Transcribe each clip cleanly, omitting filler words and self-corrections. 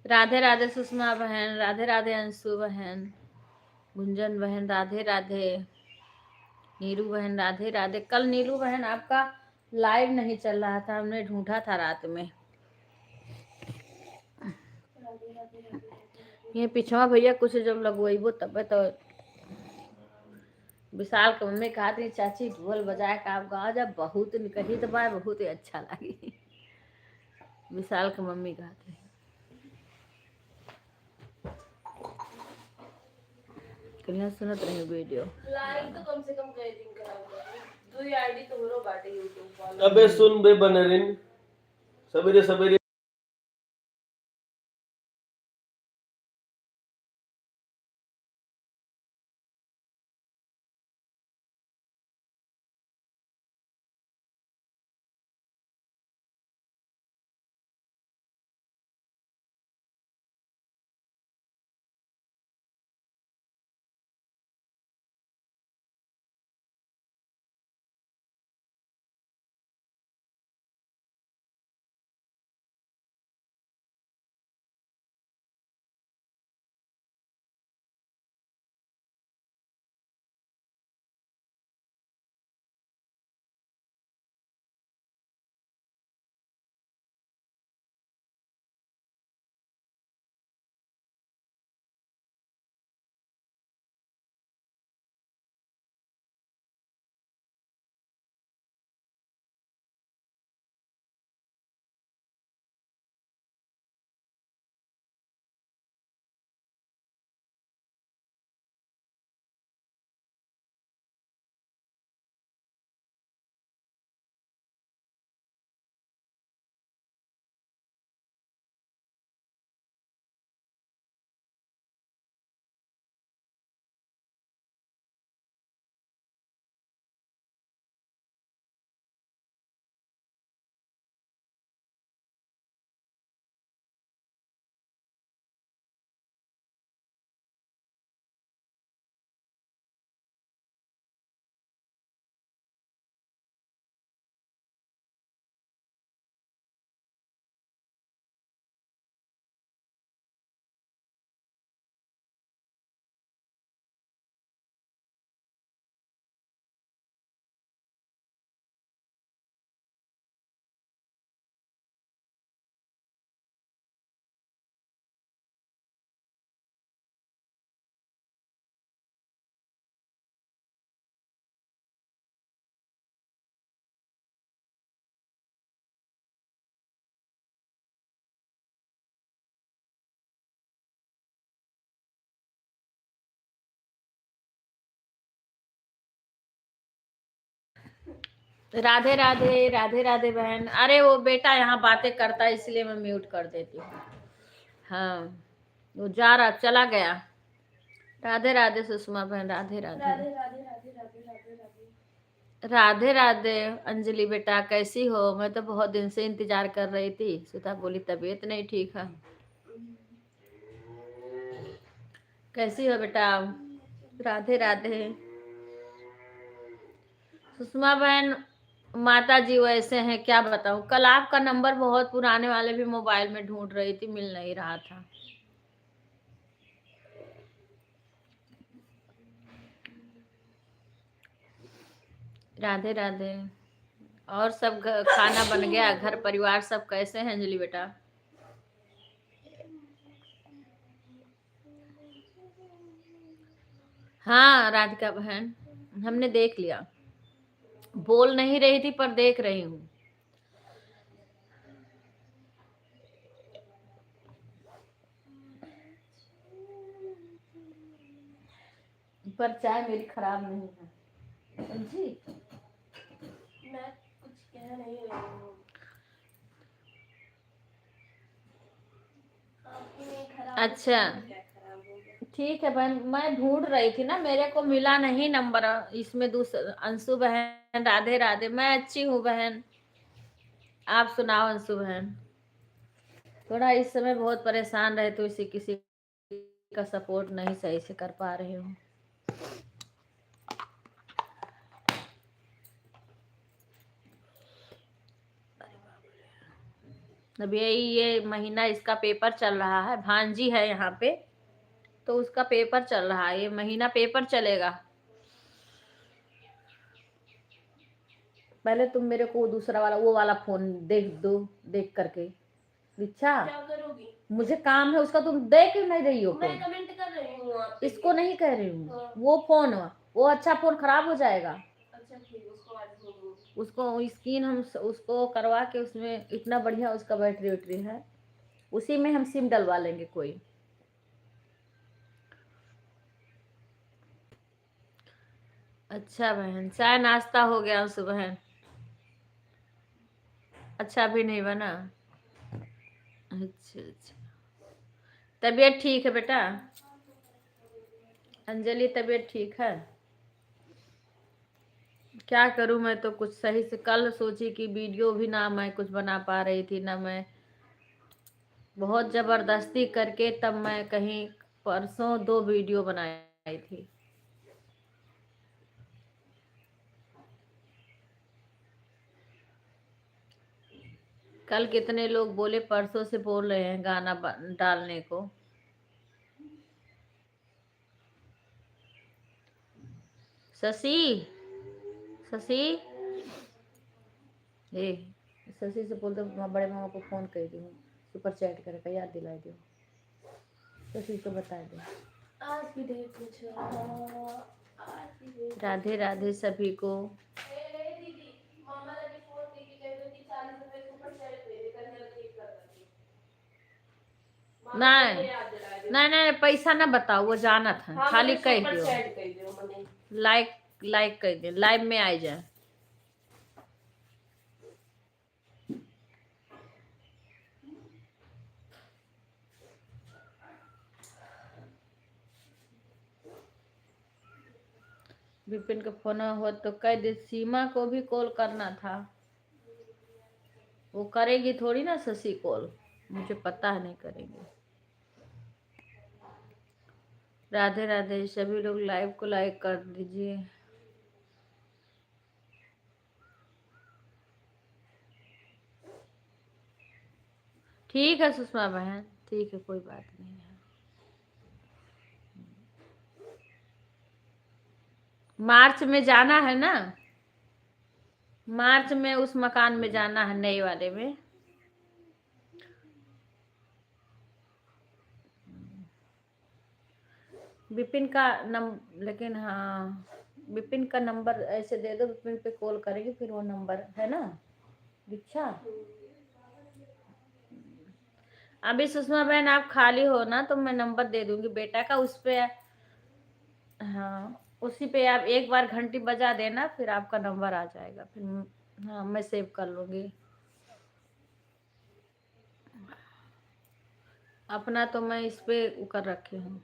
राधे राधे सुषमा बहन, राधे राधे अंशु बहन, गुंजन बहन राधे राधे, नीरू बहन राधे राधे। कल नीरू बहन आपका लाइव नहीं चल रहा था, हमने ढूंढा था रात में। ये पिछवा भैया कुछ जब लगवाइबो तब तो विशाल के मम्मी कहा थी चाची ढोल बजाए का आप गा जब बहुत कही तो बाय बहुत ही अच्छा लगी। विशाल के मम्मी कहा थी कन्या सुनत रही वीडियो। लाइक तो कम से कम कई दिन करा दो आईडी तो हमरो बाटे यूट्यूब वाला। अबे सुन बे बनरिन, सवेरे सवेरे राधे राधे, राधे राधे बहन। अरे वो बेटा यहाँ बातें करता है इसलिए मैं म्यूट कर देती हूँ। हाँ वो जा रहा चला गया। राधे राधे सुषमा बहन, राधे राधे राधे राधे राधे राधे राधे राधे। राधे राधे। अंजलि बेटा कैसी हो? मैं तो बहुत दिन से इंतजार कर रही थी। सुधा बोली तबीयत नहीं ठीक है। कैसी हो बेटा? राधे राधे। सुषमा बहन माता जी वैसे हैं क्या बताऊं। कल आपका नंबर बहुत पुराने वाले भी मोबाइल में ढूंढ रही थी, मिल नहीं रहा था। राधे राधे। और सब खाना बन गया? घर परिवार सब कैसे हैं अंजलि बेटा? हाँ राधिका बहन हमने देख लिया। बोल नहीं रही थी पर देख रही हूँ। पर चाय मेरी खराब नहीं है समझी। मैं कुछ कह नहीं रही हूँ, आपकी नहीं खराब। अच्छा क्या खराब हो गया? ठीक है बहन, मैं ढूंढ रही थी ना, मेरे को मिला नहीं नंबर इसमें। दूसरा अंशु बहन राधे राधे। मैं अच्छी हूँ बहन, आप सुनाओ अंशु बहन। थोड़ा इस समय बहुत परेशान रहे तो इसी किसी का सपोर्ट नहीं सही से कर पा रही हूँ। अभी ये महीना इसका पेपर चल रहा है, भांजी है यहाँ पे, तो उसका पेपर चल रहा है, ये महीना पेपर चलेगा। पहले तुम मेरे को दूसरा वाला वो वाला फोन देख दो, देख करके। अच्छा क्या करोगी? मुझे काम है उसका, तुम देख क्यों नहीं रही हो मैं फोन? कमेंट कर रही हूँ आप पे। इसको नहीं कह रही हूँ, हाँ। वो फोन, वो अच्छा फोन खराब हो जाएगा। अच्छा ठीक, उसको आज बोलूंगी। उसको स्क्रीन हम उसको करवा के, उसमें इतना बढ़िया उसका बैटरी वैटरी है, उसी में हम सिम डलवा लेंगे कोई। अच्छा बहन, चाय नाश्ता हो गया सुबह? अच्छा अभी नहीं बना? अच्छा अच्छा, तबीयत ठीक है बेटा? अंजलि तबीयत ठीक है? क्या करूं मैं तो कुछ सही से, कल सोची कि वीडियो भी ना मैं कुछ बना पा रही थी ना, मैं बहुत जबरदस्ती करके तब मैं कहीं परसों 2 वीडियो बनाई थी। कल कितने लोग बोले, परसों से बोल रहे हैं गाना डालने को। शशि, शशि, ए शशि से बोल दो बड़े मामा को फोन कर दी हूँ, सुपर चैट करके याद दिला दो, शशि को बता दो। आज भी देख मुझे, आज भी देख। राधे राधे सभी को। ए दीदी, मामा लगे फोन करके कह दो कि 40 रुपए सुपर चैट दे दे, कर मेरा ठीक कर देंगे। मामा नहीं को याद दिला दो। नहीं नहीं, पैसा ना बताओ, वो जाना था, हाँ, खाली मैंने कह सुपर दो, चैट कर दियो मैंने। लाइक लाइक कर दे, लाइव में आ जाए। विपिन का फोन हो तो कह दे, सीमा को भी कॉल करना था, वो करेगी थोड़ी ना शशि कॉल, मुझे पता है नहीं करेंगे। राधे राधे सभी लोग, लाइव को लाइक कर दीजिए। ठीक है सुषमा बहन, ठीक है, कोई बात नहीं है। मार्च में जाना है ना, मार्च में उस मकान में जाना है, नए वाले में। विपिन का लेकिन हाँ, विपिन का नंबर ऐसे दे दो, विपिन पे कॉल करेगी, फिर वो नंबर है ना दीक्षा। अभी सुषमा बहन आप खाली हो ना, तो मैं नंबर दे दूंगी बेटा का, उस पे हाँ उसी पे आप एक बार घंटी बजा देना, फिर आपका नंबर आ जाएगा, फिर हाँ मैं सेव कर लूंगी। अपना तो मैं इस पे कर रखी हूँ,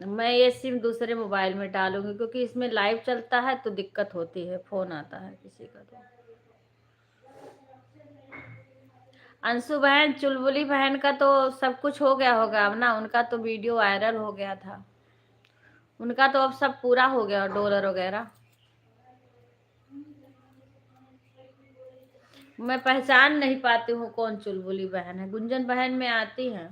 मैं ये सिम दूसरे मोबाइल में डालूंगी, क्योंकि इसमें लाइव चलता है तो दिक्कत होती है, फोन आता है किसी का तो। अंशु बहन, चुलबुली बहन का तो सब कुछ हो गया होगा अब ना, उनका तो वीडियो वायरल हो गया था, उनका तो अब सब पूरा हो गया, डॉलर वगैरह। मैं पहचान नहीं पाती हूँ कौन चुलबुली बहन है, गुंजन बहन में आती हैं।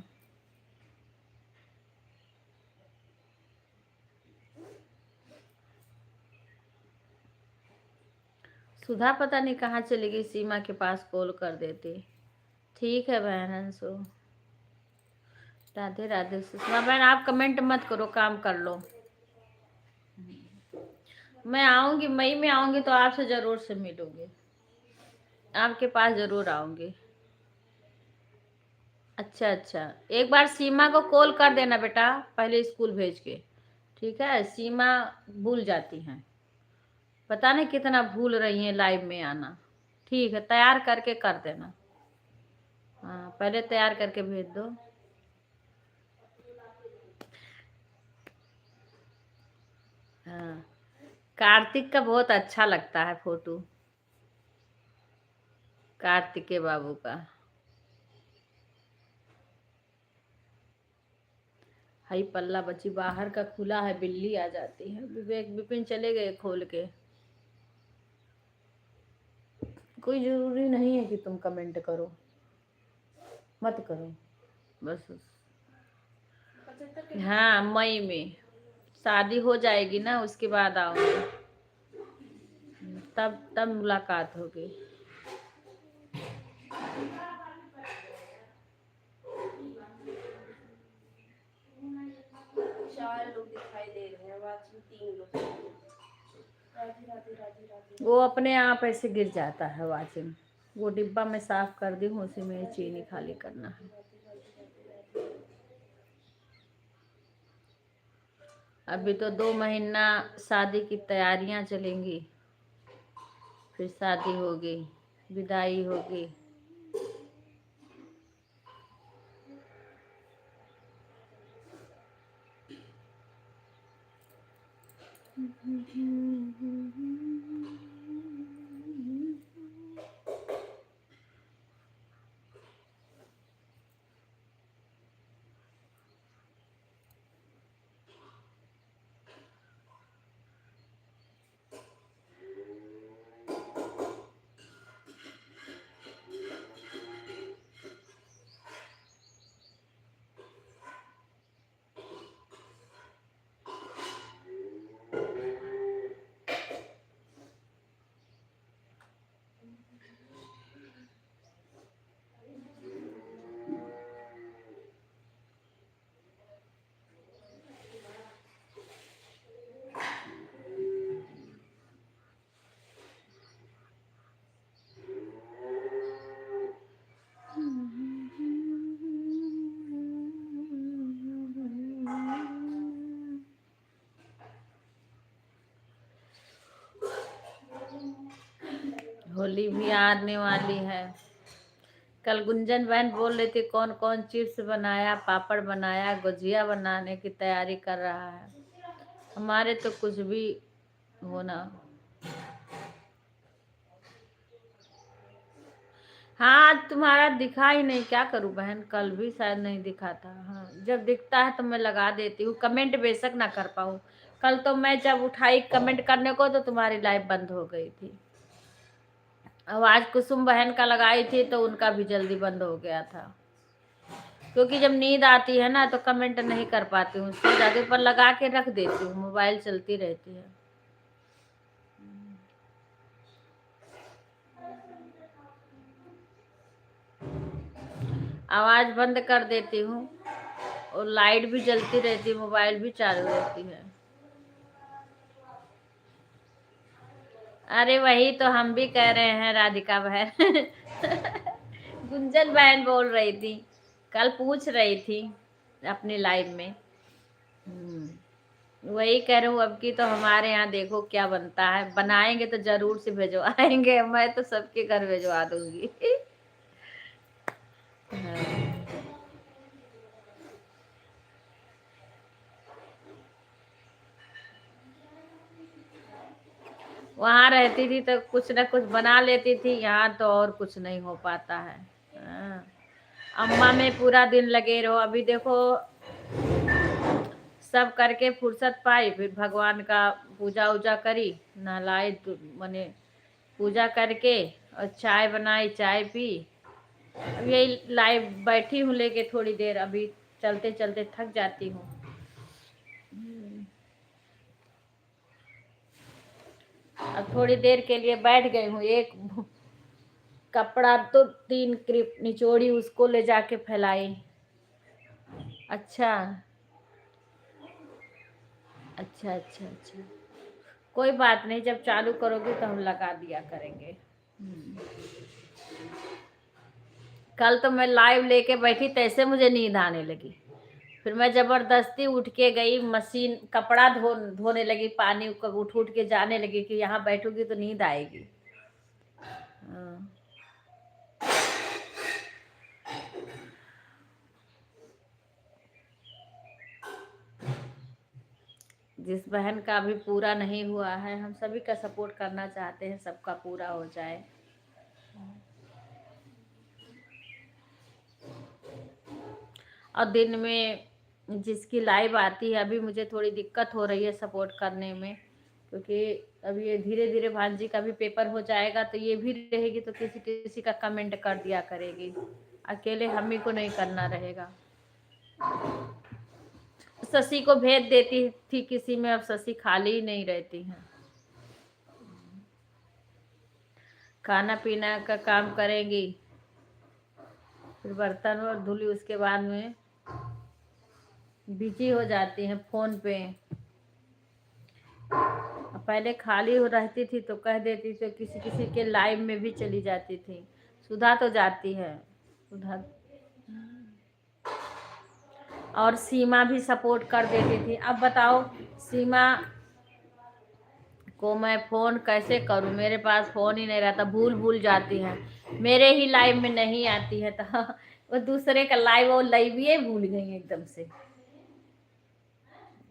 सुधा पता नहीं कहाँ चली गई, सीमा के पास कॉल कर देती। ठीक है बहन अंशु, राधे राधे। सुषमा बहन आप कमेंट मत करो, काम कर लो। मैं आऊंगी, मई में आऊंगी तो आपसे जरूर से मिलूंगी, आपके पास जरूर आऊंगी। अच्छा अच्छा, एक बार सीमा को कॉल कर देना बेटा, पहले स्कूल भेज के, ठीक है? सीमा भूल जाती हैं, पता नहीं कितना भूल रही हैं लाइव में आना। ठीक है, तैयार करके कर देना, हाँ पहले तैयार करके भेज दो। हाँ, कार्तिक का बहुत अच्छा लगता है फोटो, कार्तिकेय बाबू का। हाई पल्ला बच्ची, बाहर का खुला है, बिल्ली आ जाती है। विवेक विपिन चले गए खोल के। कोई जरूरी नहीं है कि तुम कमेंट करो, मत करो बस। 75 के हाँ मई में शादी हो जाएगी ना, उसके बाद आओगे, तब मुलाकात होगी। 4 लोग दिखाई दे रहे हैं, बाद में 3 लोग। राधे राधे राधे राधे। वो अपने आप ऐसे गिर जाता है वाचिंग। वो डिब्बा में साफ कर दी हूँ, उसी में चीनी खाली करना है। अभी तो 2 महीना शादी की तैयारियां चलेंगी, फिर शादी होगी, विदाई होगी। होली भी आने वाली है। कल गुंजन बहन बोल रही थी कौन कौन चिप्स बनाया, पापड़ बनाया, गुजिया बनाने की तैयारी कर रहा है। हमारे तो कुछ भी होना। हाँ तुम्हारा दिखा ही नहीं, क्या करूं बहन, कल भी शायद नहीं दिखा था। हाँ जब दिखता है तो मैं लगा देती हूँ, कमेंट बेशक ना कर पाऊँ। कल तो मैं जब उठाई कमेंट करने को तो तुम्हारी लाइव बंद हो गई थी। आवाज कुसुम बहन का लगाई थी तो उनका भी जल्दी बंद हो गया था, क्योंकि जब नींद आती है ना तो कमेंट नहीं कर पाती हूँ, सो जाती पर लगा के रख देती हूँ, मोबाइल चलती रहती है। आवाज बंद कर देती हूँ और लाइट भी जलती रहती है, मोबाइल भी चालू रहती है। अरे वही तो हम भी कह रहे हैं राधिका बहन। गुंजन बहन बोल रही थी, कल पूछ रही थी अपनी लाइव में। वही कह रही हूँ, अब की तो हमारे यहाँ देखो क्या बनता है, बनाएंगे तो जरूर से भिजवाएंगे, मैं तो सबके घर भिजवा दूंगी। हाँ। वहां रहती थी तो कुछ ना कुछ बना लेती थी, यहाँ तो और कुछ नहीं हो पाता है। हाँ। अम्मा में पूरा दिन लगे रहो, अभी देखो सब करके फुर्सत पाई, फिर भगवान का पूजा उजा करी, नहलाई मने पूजा करके और चाय बनाई, चाय पी। अब यही लाइव बैठी हूँ लेके थोड़ी देर, अभी चलते चलते थक जाती हूँ। अब थोड़ी देर के लिए बैठ गई हूँ, एक कपड़ा तो 3 क्लिप निचोड़ी, उसको ले जाके फैलाई। अच्छा अच्छा अच्छा अच्छा, कोई बात नहीं, जब चालू करोगे तो हम लगा दिया करेंगे। कल तो मैं लाइव लेके बैठी तैसे मुझे नींद आने लगी, फिर मैं जबरदस्ती उठ के गई, मशीन कपड़ा धोने लगी, पानी उठ उठ के जाने लगी कि यहाँ बैठूंगी तो नींद आएगी। हाँ। जिस बहन का अभी पूरा नहीं हुआ है, हम सभी का सपोर्ट करना चाहते हैं, सबका पूरा हो जाए। और दिन में जिसकी लाइव आती है, अभी मुझे थोड़ी दिक्कत हो रही है सपोर्ट करने में, क्योंकि अब ये धीरे धीरे भांजी का भी पेपर हो जाएगा तो ये भी रहेगी तो किसी किसी का कमेंट कर दिया करेगी, अकेले हम ही को नहीं करना रहेगा। शशि को भेज देती थी किसी में, अब शशि खाली ही नहीं रहती है। खाना पीना का काम करेंगी, फिर बर्तन और धुली, उसके बाद में बिजी हो जाती हैं फोन पे। पहले खाली हो रहती थी तो कह देती थी, किसी किसी के लाइव में भी चली जाती थी। सुधा तो जाती है, सुधा और सीमा भी सपोर्ट कर देती थी। अब बताओ सीमा को मैं फोन कैसे करूं, मेरे पास फोन ही नहीं रहता, भूल भूल जाती है, मेरे ही लाइव में नहीं आती है तो वो दूसरे का लाइव, वो लाइव ही भूल गई एकदम से।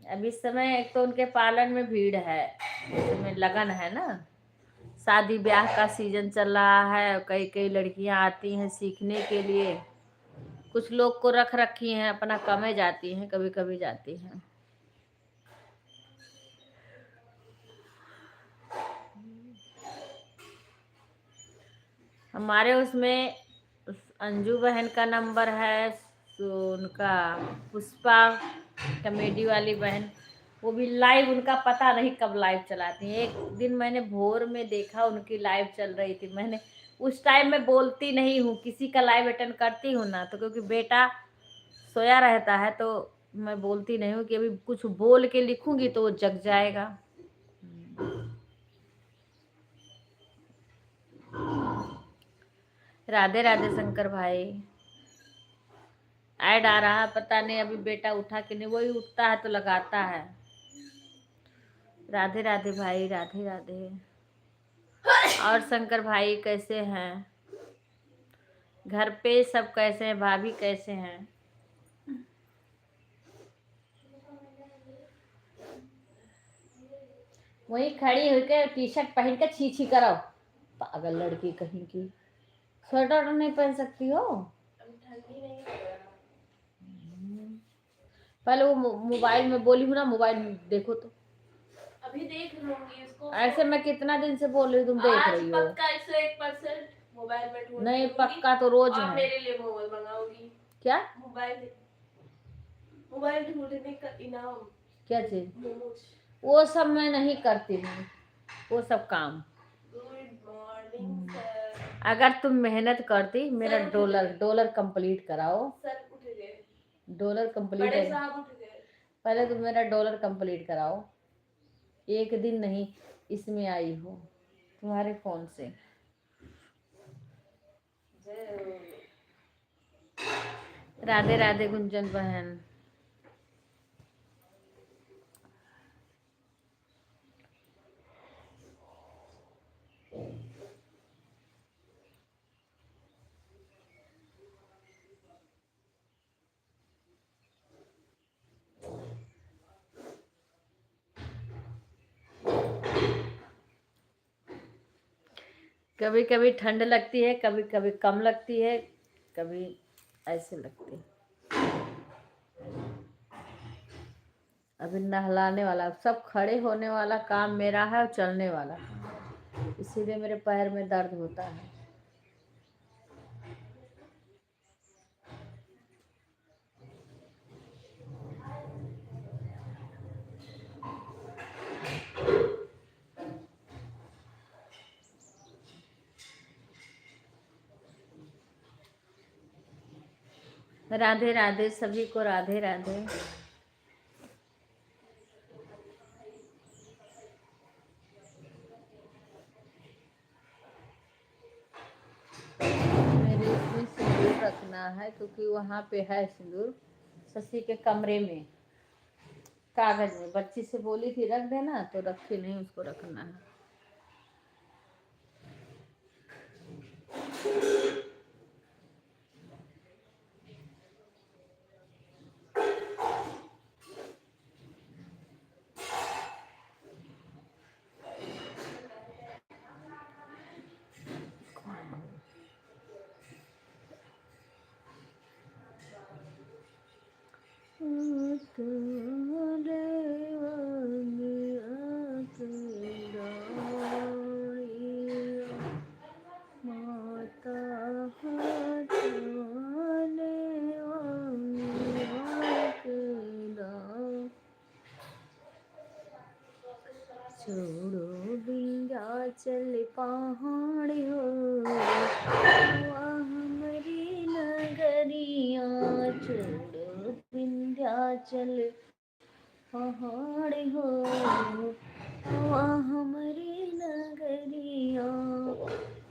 अब इस समय एक तो उनके पार्लर में भीड़ है, इस समय लगन है ना, शादी ब्याह का सीजन चल रहा है, कई कई लड़कियां आती हैं सीखने के लिए, कुछ लोग को रख रखी हैं, अपना कमे जाती हैं, कभी कभी जाती हैं। हमारे उसमें अंजू बहन का नंबर है, उनका पुष्पा कॉमेडी वाली बहन, वो भी लाइव, उनका पता नहीं कब लाइव चलाती हैं। एक दिन मैंने भोर में देखा उनकी लाइव चल रही थी, मैंने उस टाइम में बोलती नहीं हूँ, किसी का लाइव अटेंड करती हूँ ना तो, क्योंकि बेटा सोया रहता है तो मैं बोलती नहीं हूँ कि अभी कुछ बोल के लिखूंगी तो वो जग जाएगा। राधे राधे शंकर भाई, ऐड आ रहा है, पता नहीं अभी बेटा उठा कि नहीं, वही उठता है तो लगाता है। राधे राधे भाई, राधे राधे। और शंकर भाई कैसे हैं, घर पे सब कैसे हैं, भाभी कैसे हैं? वही खड़ी होकर टी शर्ट पहन कर छी छी करो, पागल लड़की कहीं की, स्वेटर नहीं पहन सकती हो? ठंडी नहीं लग रहा। पहले वो मोबाइल में बोली हूँ ना, मोबाइल में देखो तो, अभी देख लूंगी उसको। ऐसे मैं कितना दिन से बोल रही हूँ, तुम देख रही हो? पक्का 101% मोबाइल में ढूंढ नहीं, लूंगी। पक्का तो रोज और है। मेरे लिए मोबाइल मंगाऊंगी। क्या मोबाइल, मोबाइल ढूंढने का इनाम। क्या चीज? मोमोज। वो सब मैं नहीं करती हूँ, वो सब काम। Good morning sir. अगर तुम मेहनत करती, मेरा डॉलर कंप्लीट कराओ। सर उठ गए, डॉलर कंप्लीट बड़े है, साहब उठ गए। पहले तुम मेरा डॉलर कंप्लीट कराओ। एक दिन नहीं इसमें आई हो तुम्हारे फोन से। राधे राधे गुंजन बहन। कभी कभी ठंड लगती है, कभी कभी कम लगती है, कभी ऐसे लगती है। अभी नहलाने वाला, सब खड़े होने वाला काम मेरा है और चलने वाला काम, इसीलिए मेरे पैर में दर्द होता है। राधे राधे सभी को, राधे राधे। मेरे इसमें सिंदूर रखना है क्योंकि वहाँ पे है सिंदूर, शशि के कमरे में कागज में, बच्ची से बोली थी रख देना तो रखी नहीं, उसको रखना है। चल पहाड़ हो, आवा हमारी नगरिया,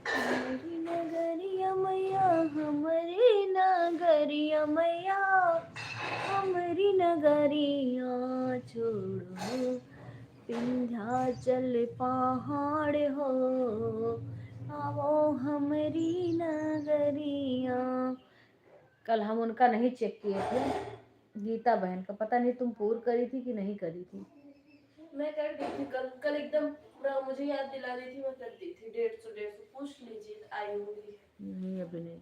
हमारी नगरिया मैया, हमारी नगरिया मैया, हमारी नगरिया छोड़ो विंध्याचल पहाड़ हो, आवो हमारी नगरिया। कल हम उनका नहीं चेक किए थे, गीता बहन का। पता नहीं तुम पूर्ण करी थी कि नहीं करी थी। मैं कर दी थी कल। कल एकदम पूरा मुझे याद दिला दी थी, मैं कर दी थी। 150 पूछ लीजिए, आई होंगी। नहीं अभी नहीं।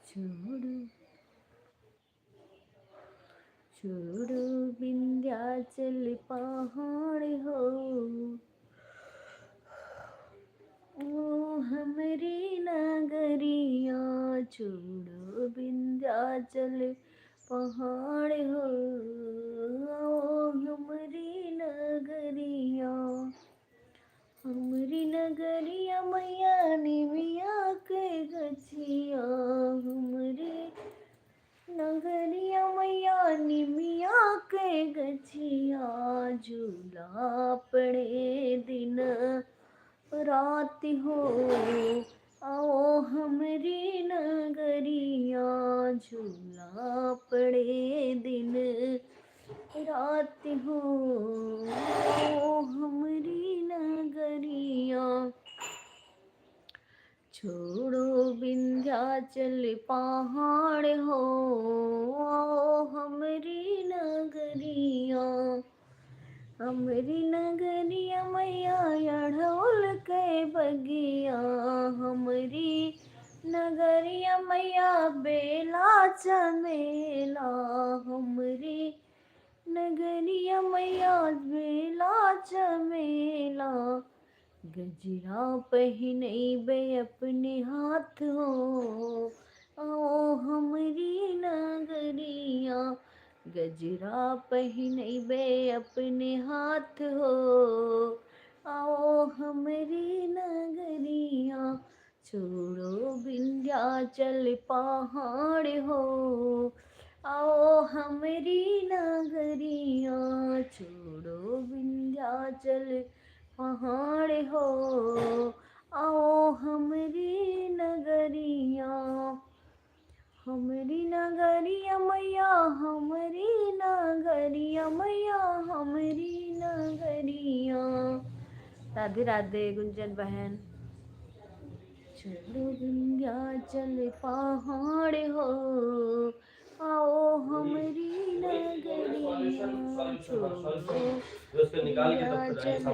छोड़ो छोड़ो विंध्याचल पहाड़ हो, ओ हमारी नगरिया छोड़ो विंध्याचल पहाड़ हो, ओ हमारी नगरिया, हमारी नगरिया मैया निमिया के गछिया, हमारी नगरिया मैया निमिया के गछिया, झूला पड़े दिन रात हो, आओ हमारी नगरिया, झूला पड़े दिन रात हो, आओ हमारी नगरिया। छोड़ो विंध्याचल पहाड़ हो, आओ हमारी नगरिया, हमारी नगरिया मैया अढ़ौल के बगिया, हमारी नगरिया मैया बेला चमेला, हमारी नगरिया मैया बेला चमेला, गजरा पहिनबे अपने हाथ हो, आओ हमारी नगरिया, गजरा पहिनबे अपने हाथ हो, आओ हमारी नगरिया। छोड़ो विंध्याचल पहाड़ हो, आओ हमारी नगरिया, छोड़ो विंध्याचल पहाड़ हो, आओ हमारी नगरिया, हमारी नगरिया मैया, हमारी नगरिया मैया, हमारी नगरिया। राधे राधे गुंजन बहन। छोड़ो विंध्याचल पहाड़ हो, आओ हमारी नगरिया, छोड़ो विंध्याचल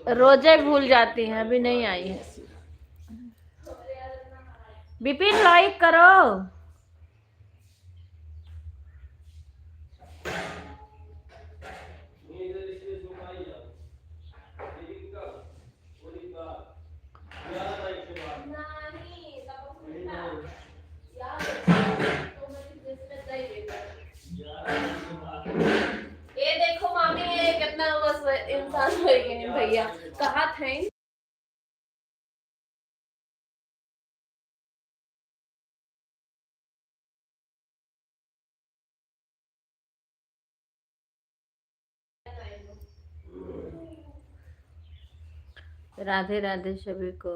रोजे भूल जाती हैं, अभी नहीं आई है। विपिन लाइक करो। ये देखो मामी, ये कितना बस इंसान हो गए भैया, कहा थे राधे राधे सभी को।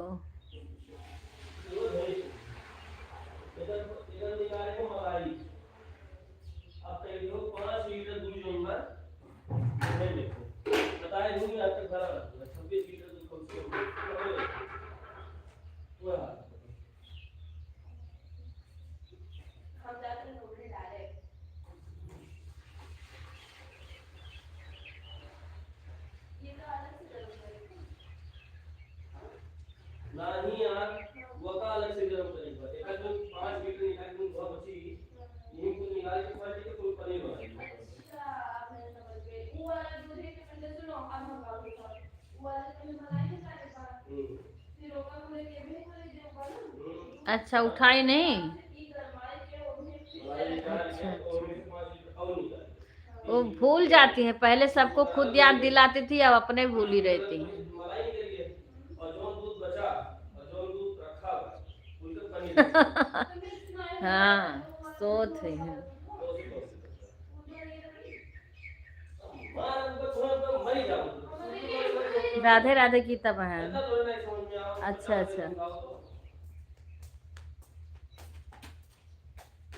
हम जाते हैं नौकरी डायरेक्ट। ये तो अलग से जरूरत नहीं यार, वो का अलग से गरम करेगा। एक आदमी 5 लीटर निकाल के धोआ बची, यहीं को निकाल के क्वालिटी के कोई पनीर बना। अच्छा, आपने समझ गए। वो वाला दूध है कि पहले सुनो, अब हम बात करते हैं। वो वाला पहले मलाई के साथ था, फिर रोका मुझे के भी करे जो बना। अच्छा, उठाई नहीं। अच्छा, वो भूल जाती है, पहले सबको खुद याद दिलाती थी, अब अपने भूल ही रहती है। मलाई के लिए और जो दूध बचा और जो दूध रखा उनका पनीर। हाँ, सोच रही है। राधे राधे गीता बहन। अच्छा अच्छा,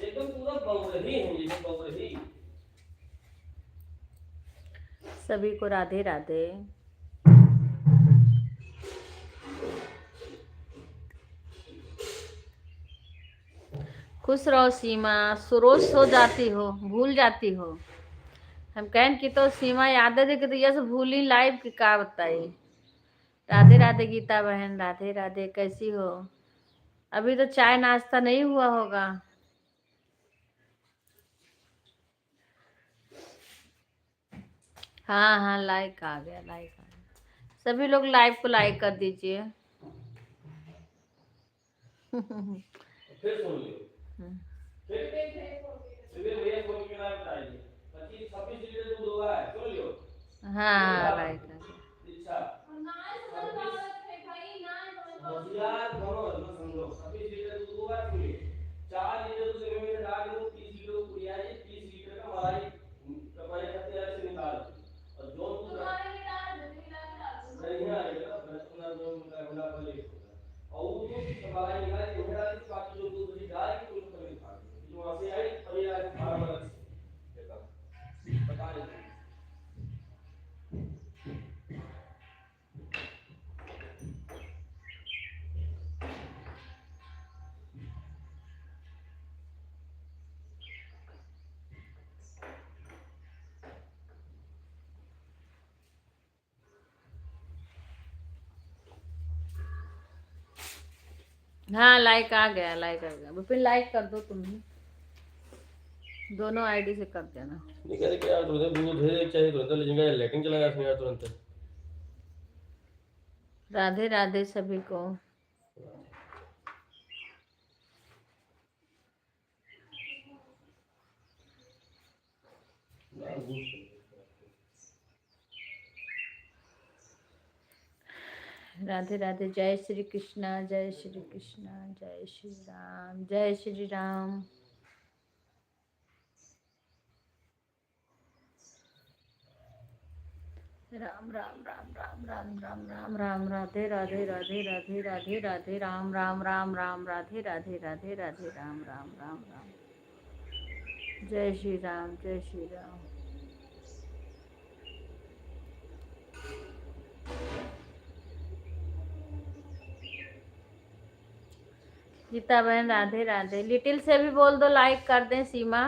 एकदम पूरा बौरही है, ये बौरही। सभी को राधे राधे। खुश रहो सीमा, सुरोज हो जाती हो, भूल जाती हो। हम कहन की तो सीमा याद है कि तो भूल ही लाइव की का बताई। राधे राधे गीता बहन, राधे राधे, कैसी हो? अभी तो चाय नाश्ता नहीं हुआ होगा। हाँ हाँ, लाइक आ गया, लाइक आ गया। सभी लोग लाइव को लाइक कर दीजिए। फिर सुन लियो। फिर भैया फोन के नाम बताइए। 25-26 लीटर दूध होगा है, सुन लियो। हाँ, लाइक आ गया। अच्छा, होशियार बनो, ना समझो। 26 लीटर दूध होगा, सुन लियो। 4 लीटर दूध में डाल दो, 30 लीटर पुड़िया है, 30 लीटर का मलाई कपाई खाते हैं से निकाल। और जो दूध नहीं आएगा, अपना जो होना पड़ेगा। और वो दूध मलाई निकाल के उन्हें डाल के बाकी जो दूध बची डाल के उसको पनीर खा लो। जो वहां से आई पनीर आ खा लो। देखा, बता रहे हाँ, लाइक आ गया, लाइक आ गया। विपिन लाइक कर दो तुम भी, दोनों आईडी से कर देना। नहीं कहते क्या तुरंत दूध भेज चाहिए, तुरंत ले जाएंगे, लेटिंग चला गया तुरंत। राधे राधे सभी को। राधे राधे। जय श्री कृष्णा, जय श्री कृष्णा, जय श्री राम, जय श्री राम। राम राम राम राम राम राम राम राम, राधे राधे राधे राधे राधे राधे, राम राम राम राम, राधे राधे राधे राधे, राम राम राम राम। जय श्री राम, जय श्री राम। गीता बहन राधे राधे। लिटिल से भी बोल दो लाइक कर दें। सीमा,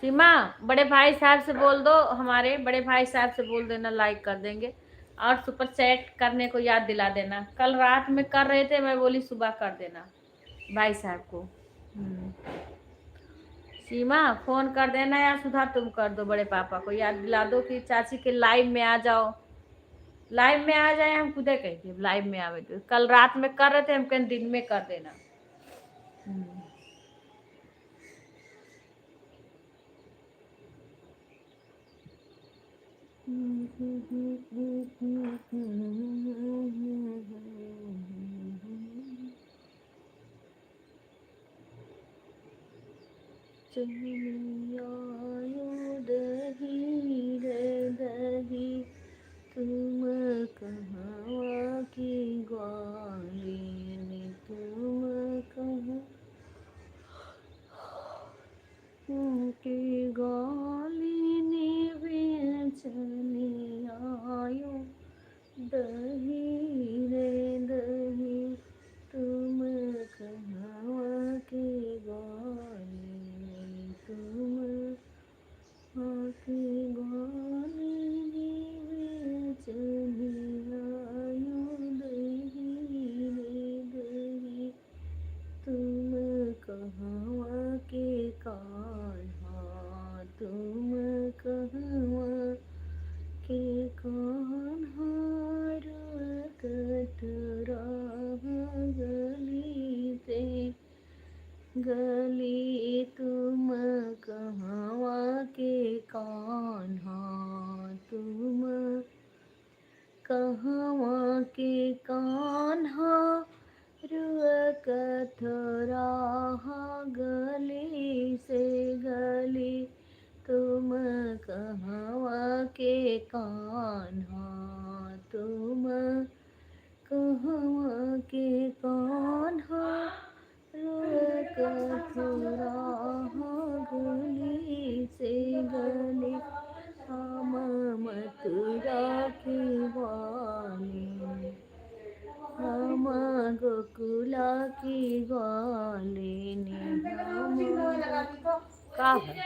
सीमा बड़े भाई साहब से बोल दो, हमारे बड़े भाई साहब से बोल देना लाइक कर देंगे। और सुपर चैट करने को याद दिला देना। कल रात में कर रहे थे, मैं बोली सुबह कर देना भाई साहब को। सीमा फोन कर देना, या सुधा तुम कर दो बड़े पापा को, याद दिला दो कि चाची के लाइव में आ जाओ। लाइव में आ जाए, हम खुदे कहेंगे लाइव में आवे तो। कल रात में कर रहे थे, हम कहीं दिन में कर देना। दही रे दही, तुम कहाँ की ग्वालिनी, तुम कहाँ की ग्वालिनी, बेचनी आयो। दही रे दही, तुम कहाँ की ग्वालिनी, तुम कहाँ की ग्वालिनी, बेचनी आयो। दही रे दही, तुम कहाँ के कान्हा, तुम कहाँ के कान्हा, कटरा गली ते गली, तुम कहाँ के कान्हा, तुम कहाँ के कान्हा, कथरा गली से गली, तुम कहाँ के कान्हा, तुम कहाँ के कान्हा, कथरा गली से गली, हम मथुरा की वाली, हम गोकुला की ग्वालिनी, हम का है।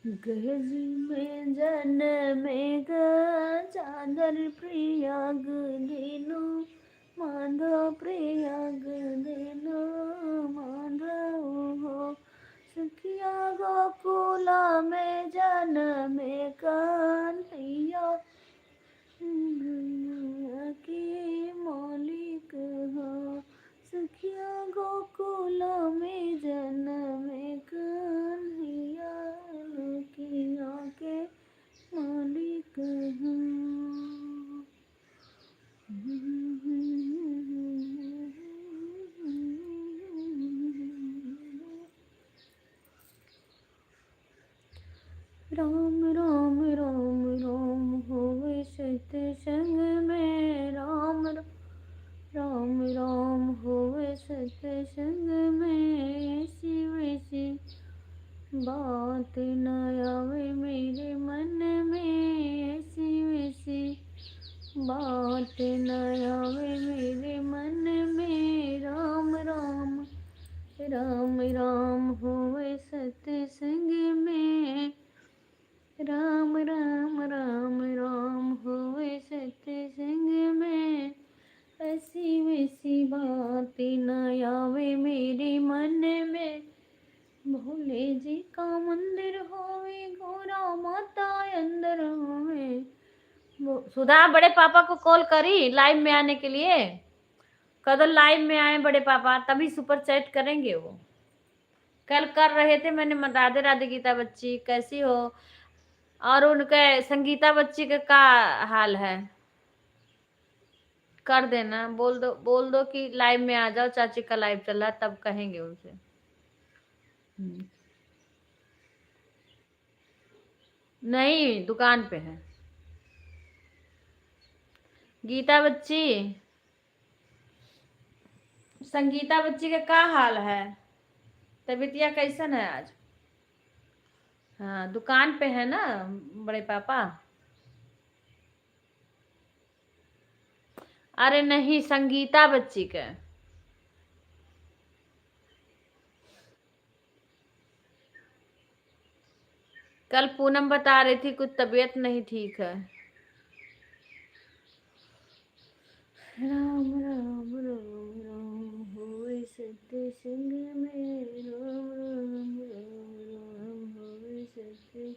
गज में जन्मेगा चादर प्रयाग देनो माधव प्रयाग देनो माधव हो सखिया गोकुला में जन्मे कन्हैया के मालिक हो सखिया गोकुला में जन्मे कन्हैया के मालिक हो। राम राम राम राम होवे सत्संग में राम राम राम होवे सत्संग में शिव शिव बात न आवे मेरे मन में शिव शिव बात न आवे मेरे मन में राम राम राम राम होवे सत्संग में राम राम राम राम होवे सत्संग में ऐसी वैसी बात न आवे मेरे मन में भोले जी का मंदिर होवे गोरा माता अंदर होवे। सुधा बड़े पापा को कॉल करी लाइव में आने के लिए, कदर लाइव में आए बड़े पापा तभी सुपर चैट करेंगे। वो कल कर रहे थे, मैंने राधे राधे गीता बच्ची कैसी हो, और उनके संगीता बच्ची का क्या हाल है कर देना, बोल दो कि लाइव में आ जाओ, चाची का लाइव चल रहा है तब कहेंगे उनसे। नहीं दुकान पे है। गीता बच्ची संगीता बच्ची का क्या हाल है, तबीयतिया कैसन है आज? हाँ दुकान पे है ना बड़े पापा। अरे नहीं संगीता बच्ची का, कल पूनम बता रही थी कुछ तबीयत नहीं ठीक है। राम राम राम राम होवे सत्संग में राम राम राम राम होवे सत्संग।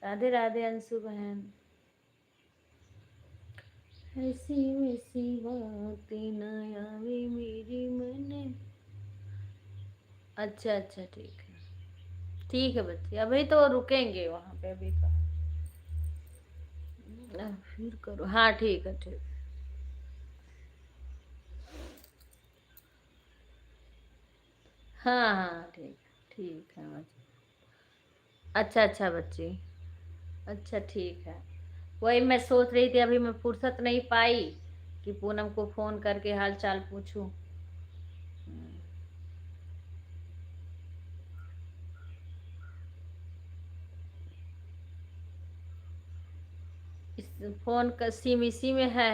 राधे राधे अंशु बहन। ऐसी वैसी बातें न आवे मेरे मन। अच्छा अच्छा ठीक है बच्चे, अभी तो रुकेंगे वहां पे, अभी कहाँ फिर करो। हाँ ठीक है ठीक। हाँ हाँ ठीक है बच्चे। अच्छा अच्छा बच्ची, अच्छा ठीक है। वही मैं सोच रही थी, अभी मैं फुर्सत नहीं पाई कि पूनम को फोन करके हाल चाल पूछूं। इस फोन का सिम इसी में है,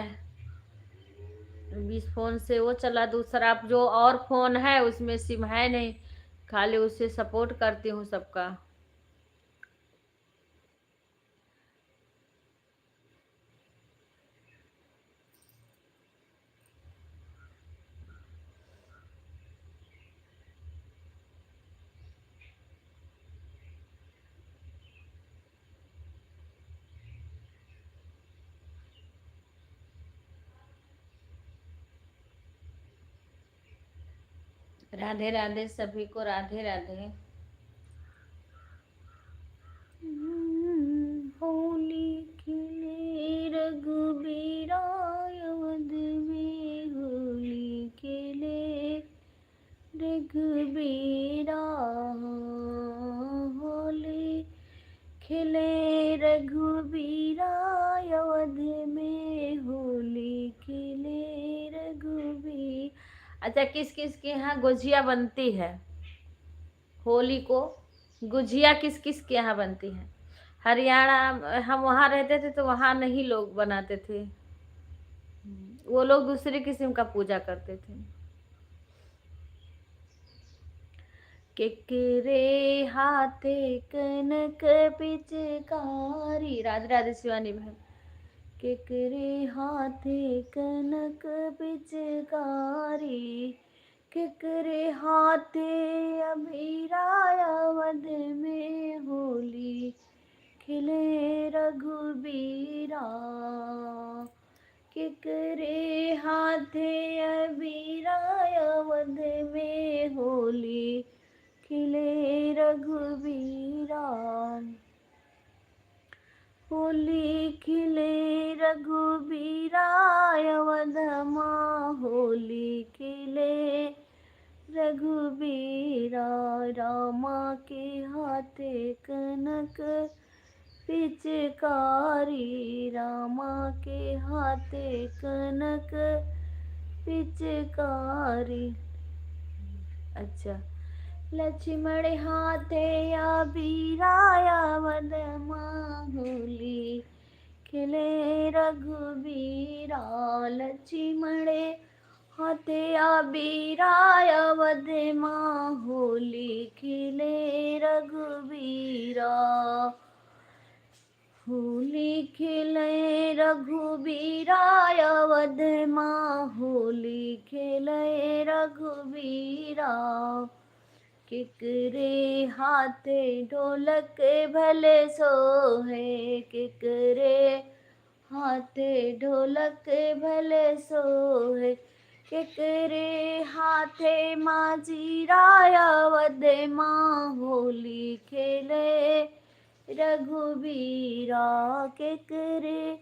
20 फोन से वो चला, दूसरा अब जो और फोन है उसमें सिम है नहीं, खाली उससे सपोर्ट करती हूँ सबका। राधे राधे सभी को, राधे राधे। होली खेले रघुबीरा अवध में, होली खेले रघुबीरा, होली खेले रघुबीरा अवध में, होली खेले रघुबीर। अच्छा किस किस के यहाँ गुजिया बनती है होली को? गुजिया किस किस के यहाँ बनती है? हरियाणा, हम वहाँ रहते थे तो वहाँ नहीं लोग बनाते थे, वो लोग दूसरी किस्म का पूजा करते थे। केकरे हाथे कनक पिचकारी। राधे राधे शिवानी बहन। केकरे हाथे कनक पिचकारी, केकरे हाथे अबीरा अवध में होली खिले रघुबीरा। केकरे हाथे अबीरा अवध में होली खिले रघुबीरा। होली खिले रघुबीरा अवध माँ होली खिले रघुबीरा। रामा के हाथे कनक पिचकारी, रामा के हाथे कनक पिचकारी। अच्छा। लक्ष्मण हाथे अबीरा अवध माँ होली खिले रघुबीरा। लक्ष्मण हाथे अबीरा अवध माँ होली खिले रघुबीरा। होली खिले रघुबीरा अवध माँ होली खिले रघुबीरा। केकरे हाथे ढोलक भले सोहे, केकरे हाथे ढोलक भले सोहे। केकरे हाथे माजीरा अवध माँ होली खेले रघुबीरा। केकरे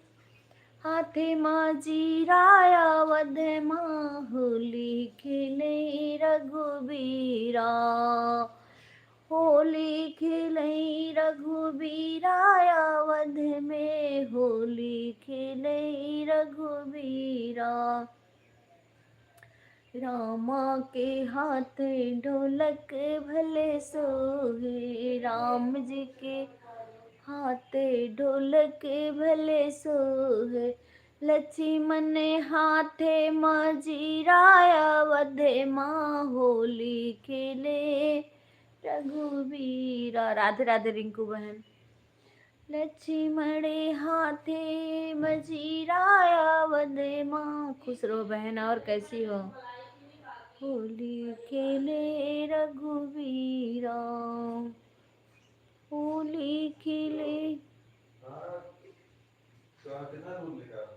हाथे माजीरा अवध माँ होली खिले रघुबीरा। होली खिले रघुबीरा अवध में होली खिले रघुबीरा। रामा के हाथ ढोलक भले सोहे, राम जी के हाथ ढोलक भले सोहे। लक्ष्मण हाथे माजीरा अवध माँ होली खेले रघुबीरा। राधे राधे रिंकू बहन। लक्ष्मण हाथे मजीरा अवध माँ। खुश रहो बहन। और कैसी हो? होली खेले रघुबीरा, होली खिले। हाँ, तो कितना दूर लेकर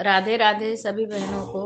राधे राधे सभी बहनों को।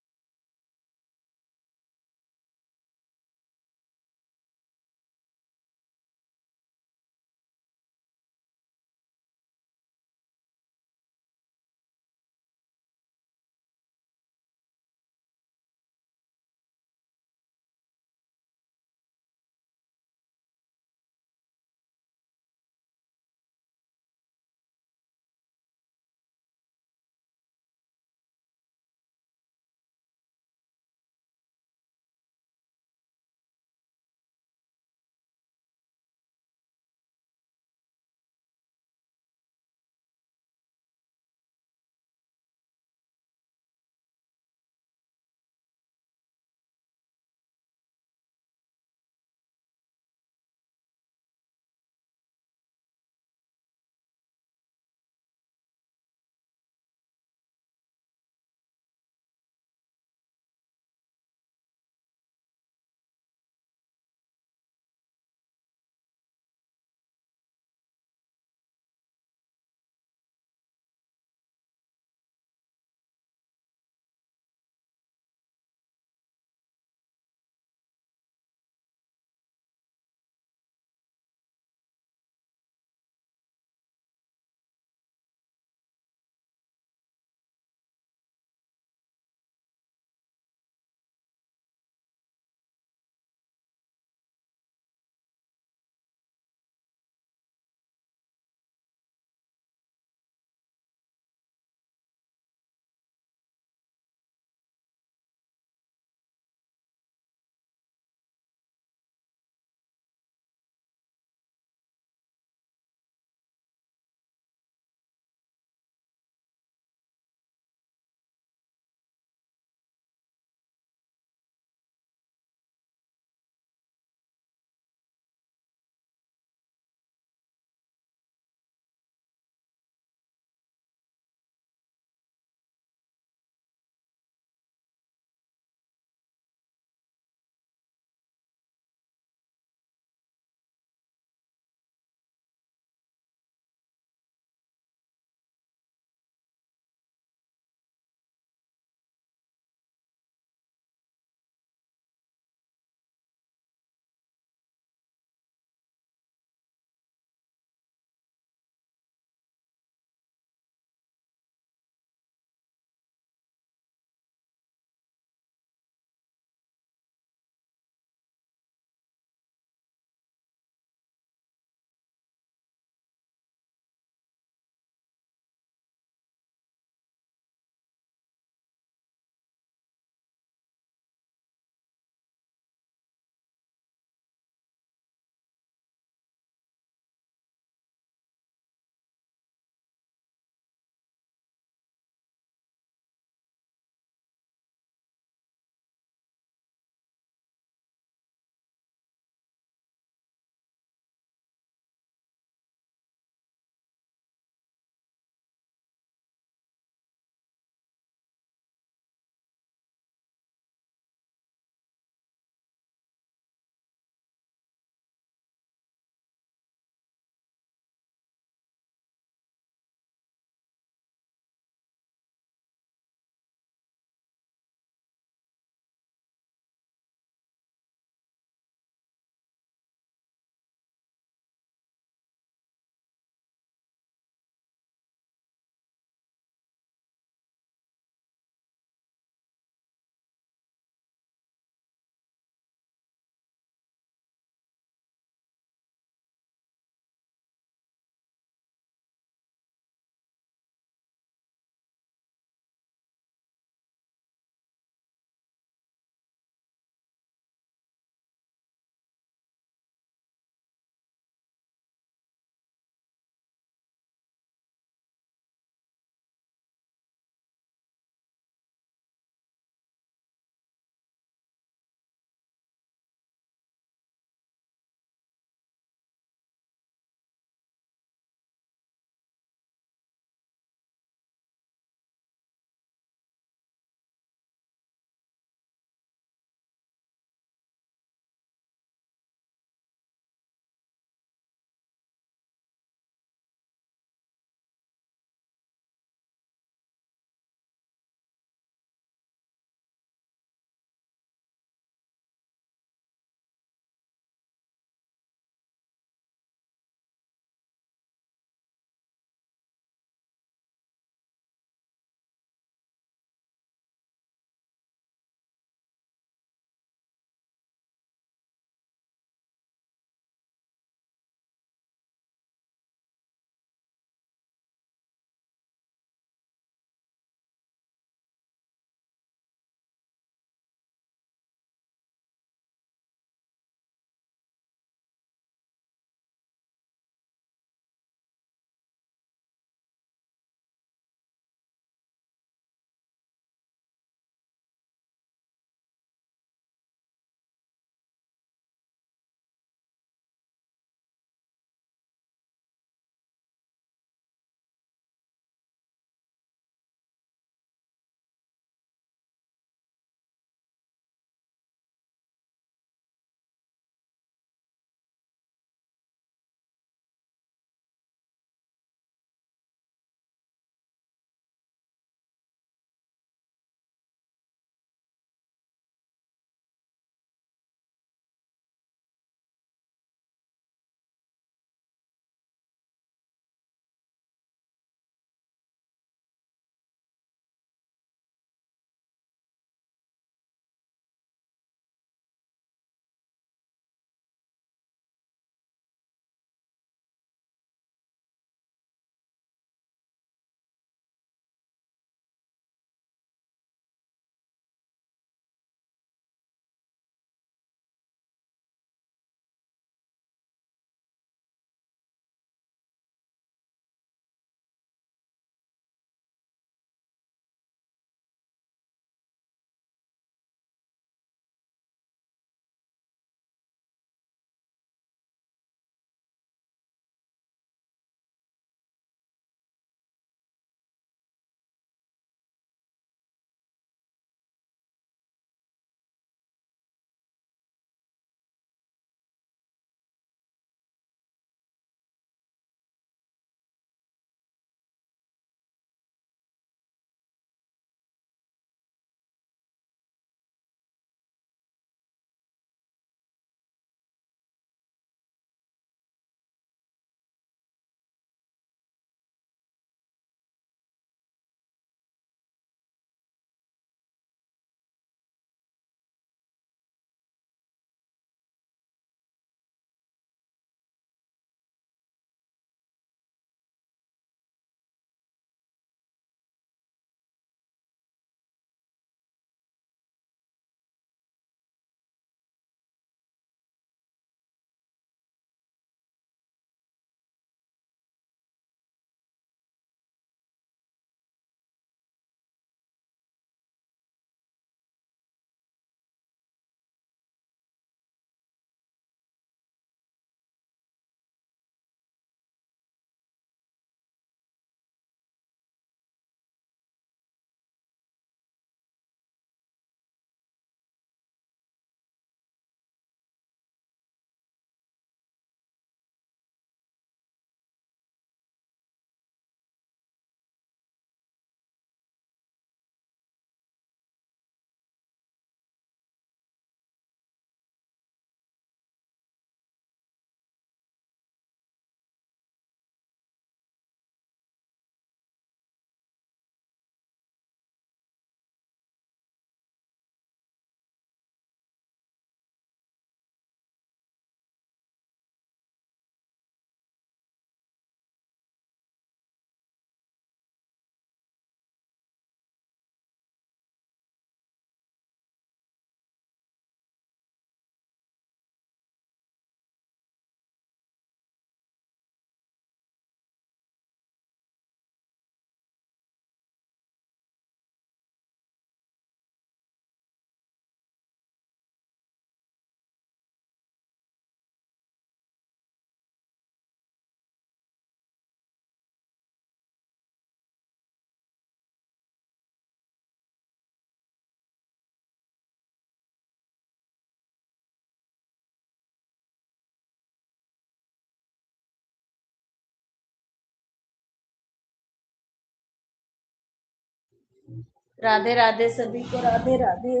राधे राधे सभी को, राधे राधे।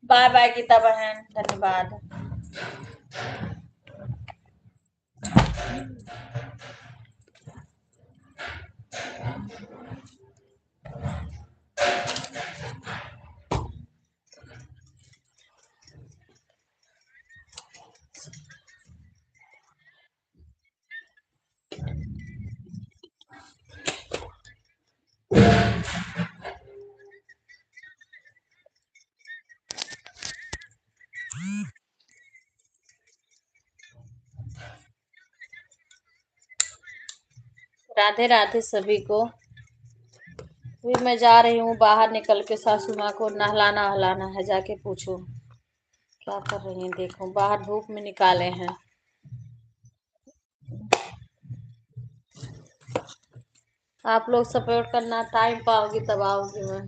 बाय बाय गीता बहन, धन्यवाद। राधे राधे सभी को। फिर मैं जा रही हूँ बाहर, निकल के सासू माँ को नहलाना हलाना है, जाके पूछूं क्या कर रही हैं। देखो बाहर धूप में निकाले हैं। आप लोग सपोर्ट करना, टाइम पाओगी तब आओगी मैं।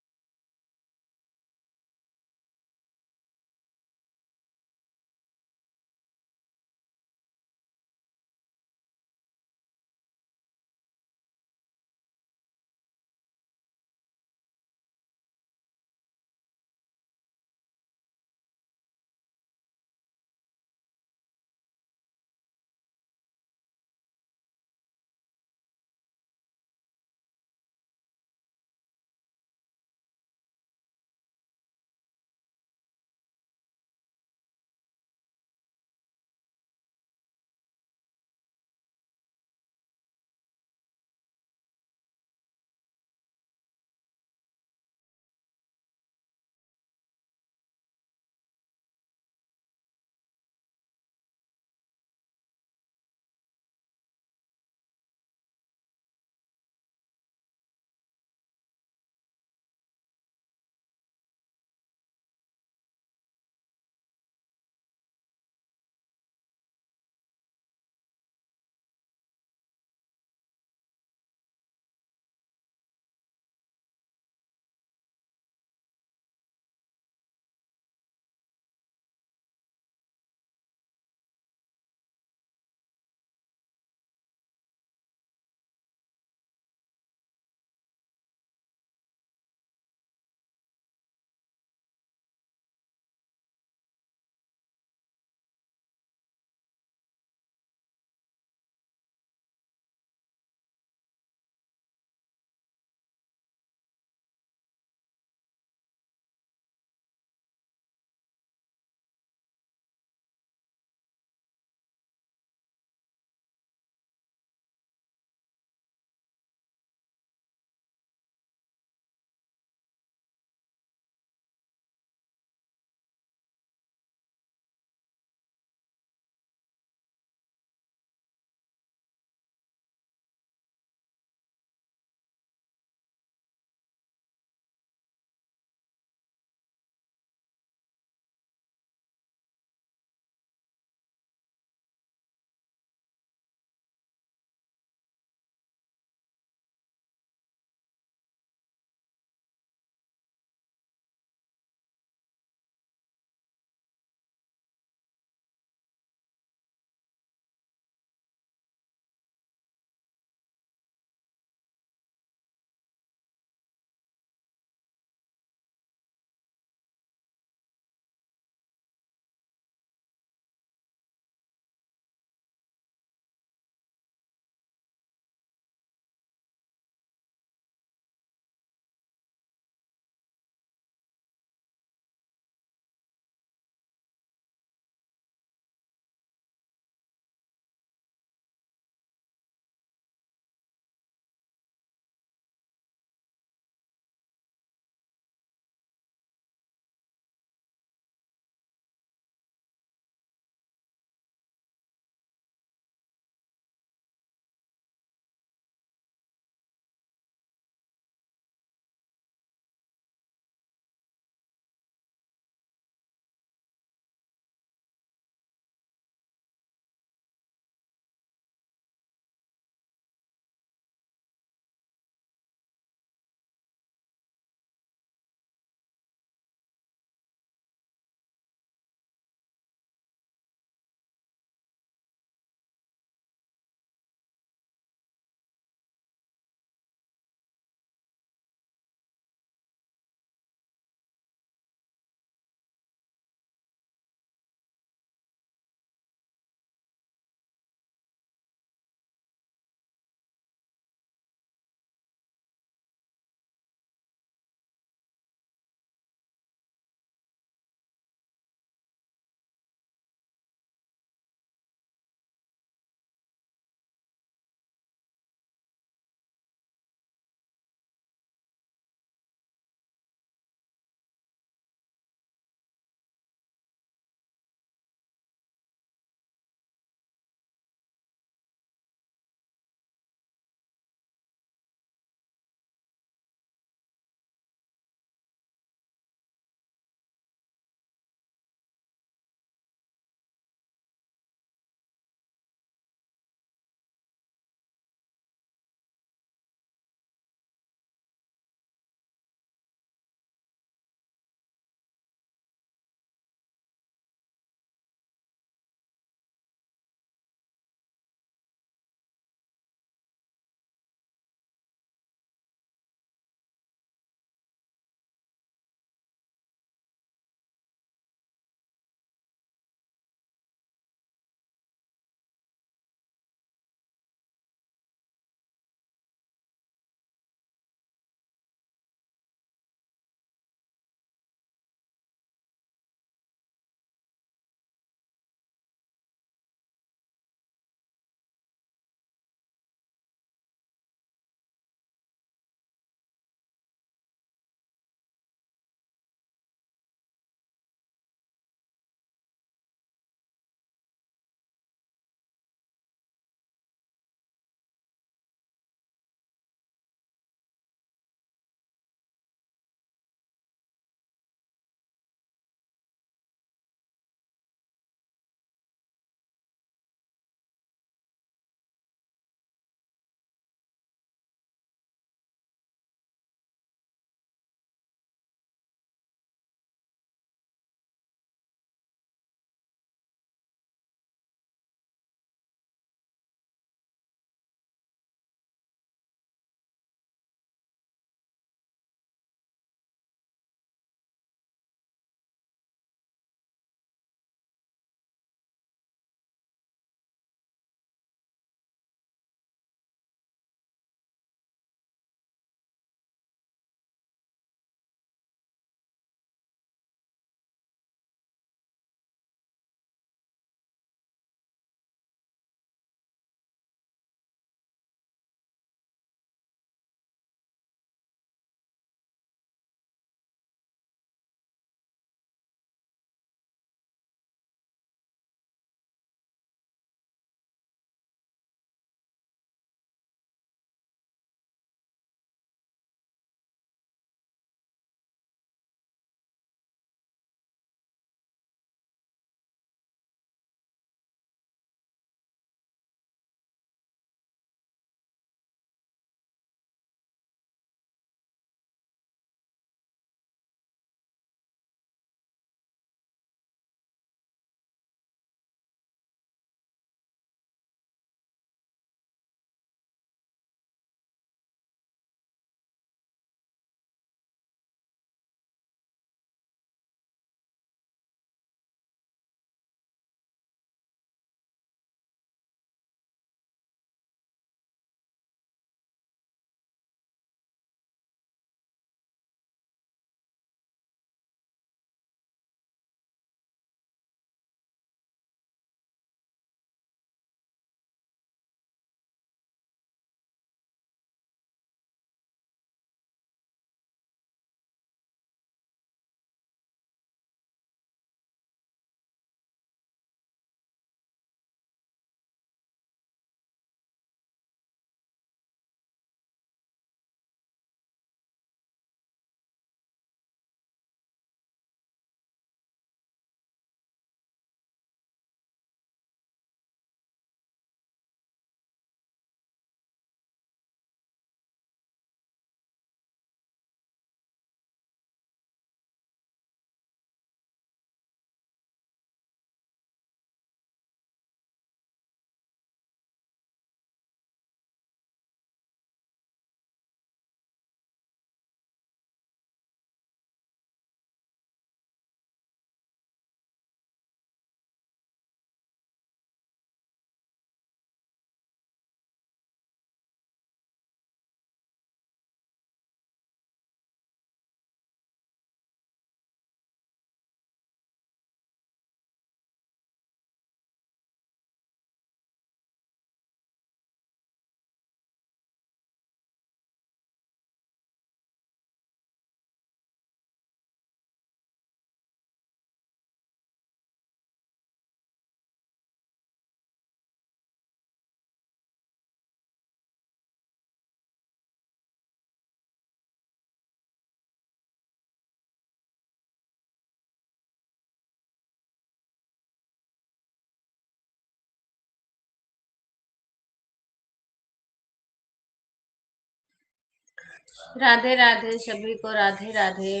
राधे राधे सभी को, राधे राधे।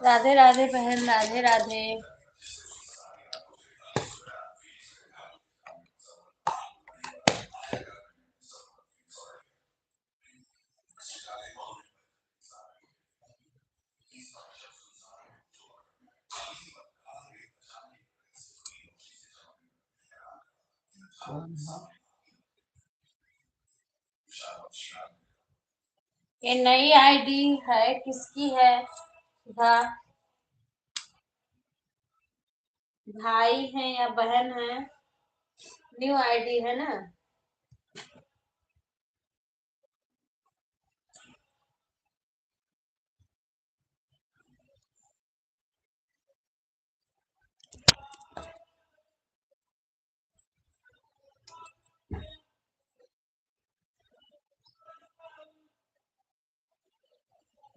राधे राधे बहन, राधे राधे। ये नई आईडी है, किसकी है? सुधा, भाई है या बहन है? न्यू आईडी है ना?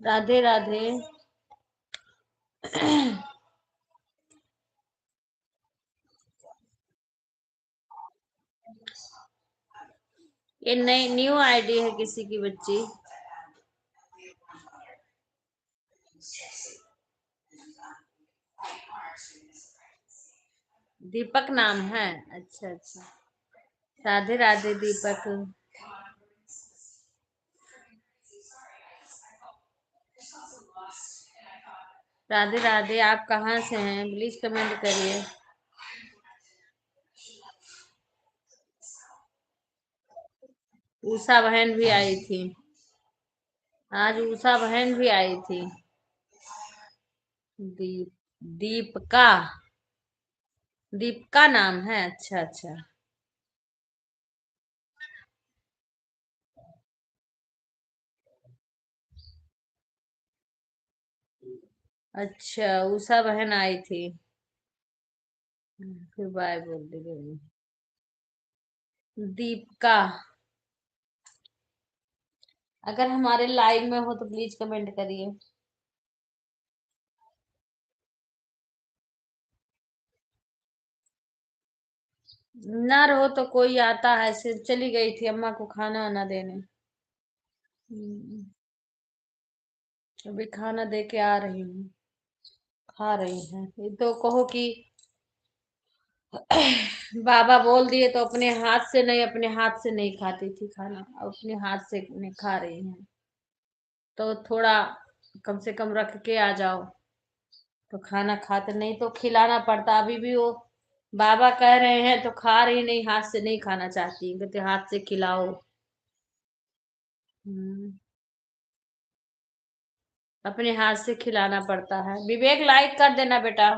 राधे राधे। ये नई न्यू आईडी है किसी की बच्ची। दीपक नाम है? अच्छा अच्छा। राधे राधे दीपक। राधे राधे। आप कहाँ से हैं? प्लीज कमेंट करिए। उषा बहन भी आई थी आज, उषा बहन भी आई थी। दीप दीपका, दीपका नाम है? अच्छा अच्छा। अच्छा, उषा बहन आई थी, फिर बाय बोल दी गई। दीपका, अगर हमारे लाइव में हो तो प्लीज कमेंट करिए। ना रहो तो कोई आता है, ऐसे चली गई थी अम्मा को खाना वाना देने। हम्म, अभी खाना दे के आ रही हूँ, खा रही हैं। ये तो कहो कि बाबा बोल दिए तो अपने हाथ से नहीं, अपने हाथ से नहीं खाती थी खाना, अब अपने हाथ से नहीं खा रही हैं। तो थोड़ा कम से कम रख के आ जाओ तो खाना खाते, नहीं तो खिलाना पड़ता। अभी भी वो बाबा कह रहे हैं तो खा रही नहीं, हाथ से नहीं खाना चाहती, कहते हाथ से खिलाओ। हम्म, अपने हाथ से खिलाना पड़ता है। विवेक लाइक कर देना बेटा।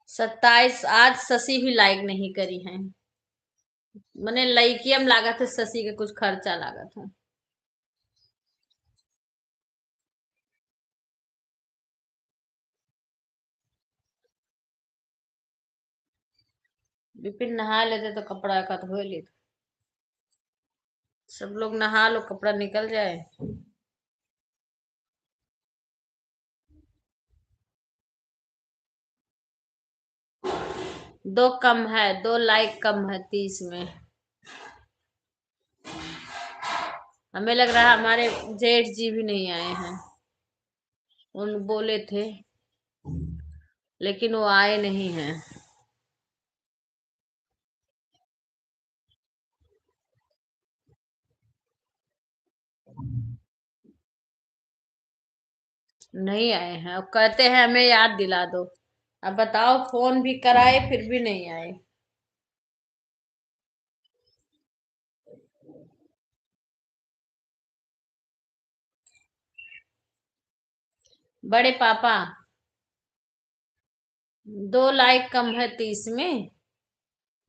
27 आज शशि भी लाइक नहीं करी है। मैंने लइकियम लागत है, शशि के कुछ खर्चा लागत है। विपिन नहा लेते तो कपड़ा का धो लेते। सब लोग नहा लो, कपड़ा निकल जाए। 2 कम है, 2 लाइक कम है 30 में। हमें लग रहा है हमारे जेठ जी भी नहीं आए हैं, उन बोले थे लेकिन वो आए नहीं हैं। नहीं आए हैं, अब कहते हैं हमें याद दिला दो। अब बताओ, फोन भी कराए फिर भी नहीं आए। बड़े पापा, 2 लाइक कम है 30 में।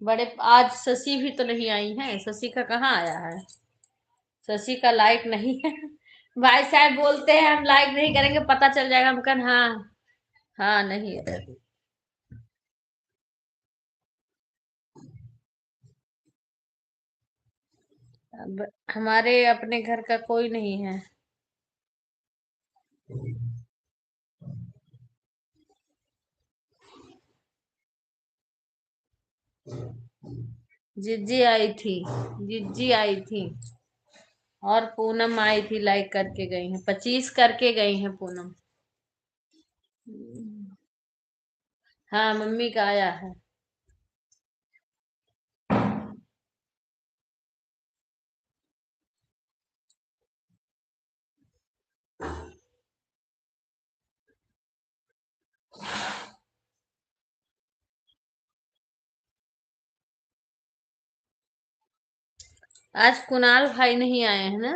बड़े आज शशि भी तो नहीं आई है, शशि का कहाँ आया है? शशि का लाइक नहीं है। भाई साहब बोलते हैं हम लाइक नहीं करेंगे, पता चल जाएगा। हम कहें हाँ, हाँ नहीं है। अब हमारे अपने घर का कोई नहीं है। जिज्जी आई थी, जिज्जी आई थी और पूनम आई थी, लाइक करके गई है, 25 करके गई है पूनम। हाँ, मम्मी का आया है। आज कुणाल भाई नहीं आए हैं ना?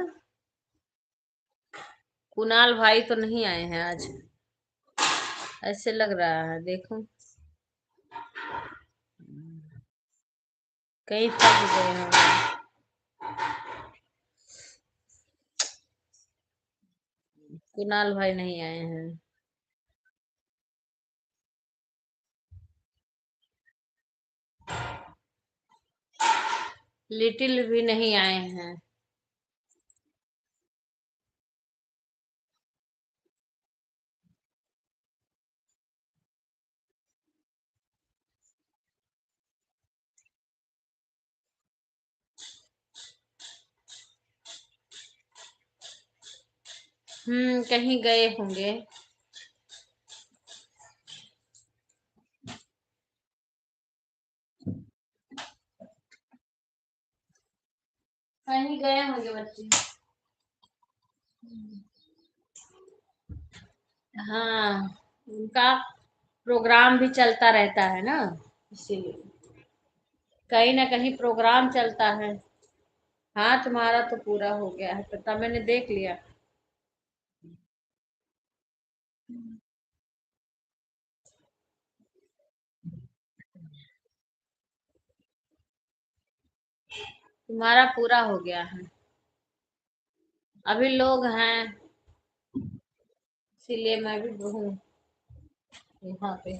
कुणाल भाई तो नहीं आए हैं आज, ऐसे लग रहा है, देखो कहीं फंस गए होंगे। कुणाल भाई नहीं आए हैं। लिटिल भी नहीं आए हैं। कहीं गए होंगे। कहीं गए होंगे बच्चे। हाँ, उनका प्रोग्राम भी चलता रहता है ना, इसीलिए कहीं ना कहीं प्रोग्राम चलता है। हाँ, तुम्हारा तो पूरा हो गया है, पता, मैंने देख लिया। तुम्हारा पूरा हो गया है। अभी लोग हैं, इसीलिए मैं भी हूँ यहाँ पे।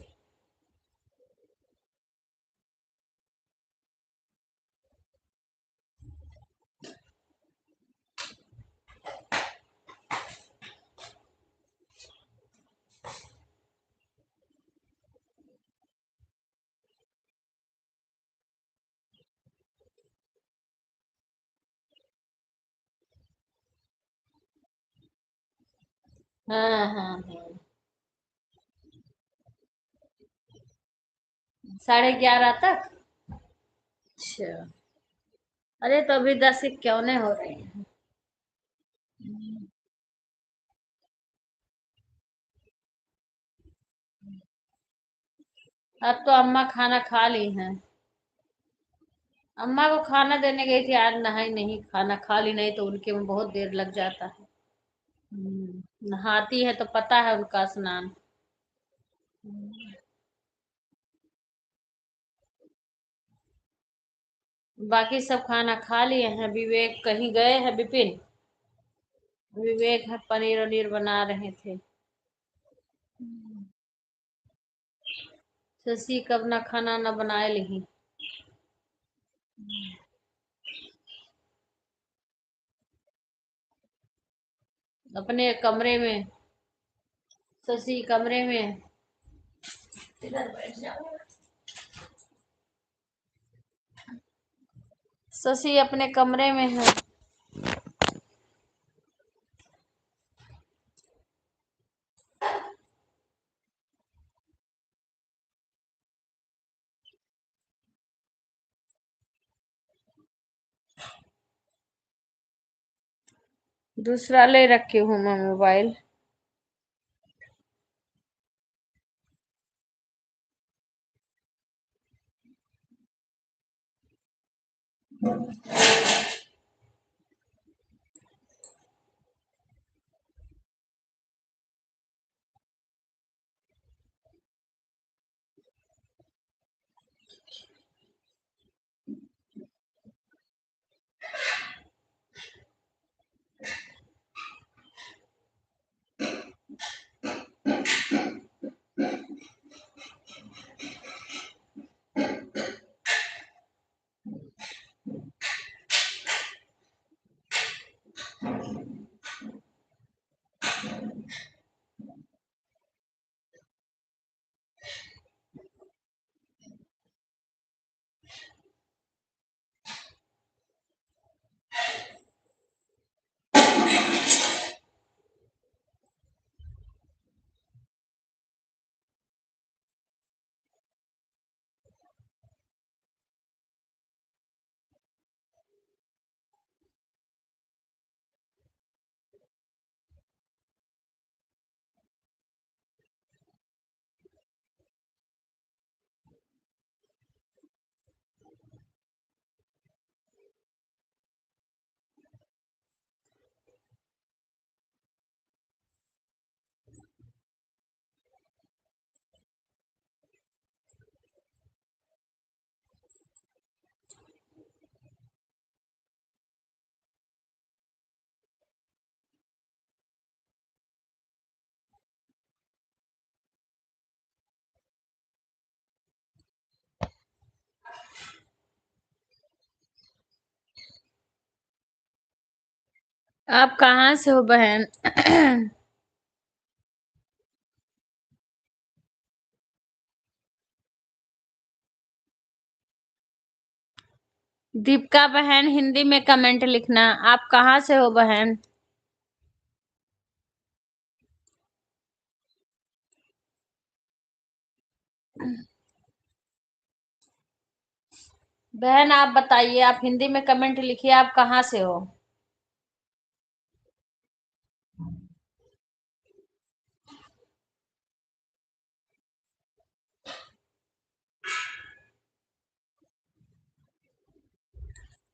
हाँ हाँ हाँ, 11:30 तक। अच्छा, अरे तो अभी 10 हो रहे हैं। अब तो अम्मा खाना खा ली हैं। अम्मा को खाना देने गई थी, आज नहाई नहीं, खाना खा ली, नहीं तो उनके में बहुत देर लग जाता है। नहाती है तो पता है उनका स्नान। बाकी सब खाना खा लिए हैं। विवेक कहीं गए हैं, विपिन। विवेक है, पनीर वनीर बना रहे थे। शशि कब ना खाना ना बनाए ली। अपने कमरे में, शशि कमरे में। इधर बैठ जाओ। शशि अपने कमरे में है। दूसरा ले रखी हूँ मैं मोबाइल। आप कहाँ से हो बहन? दीपिका बहन हिंदी में कमेंट लिखना। आप कहाँ से हो बहन? बहन आप बताइए, आप हिंदी में कमेंट लिखिए, आप कहाँ से हो?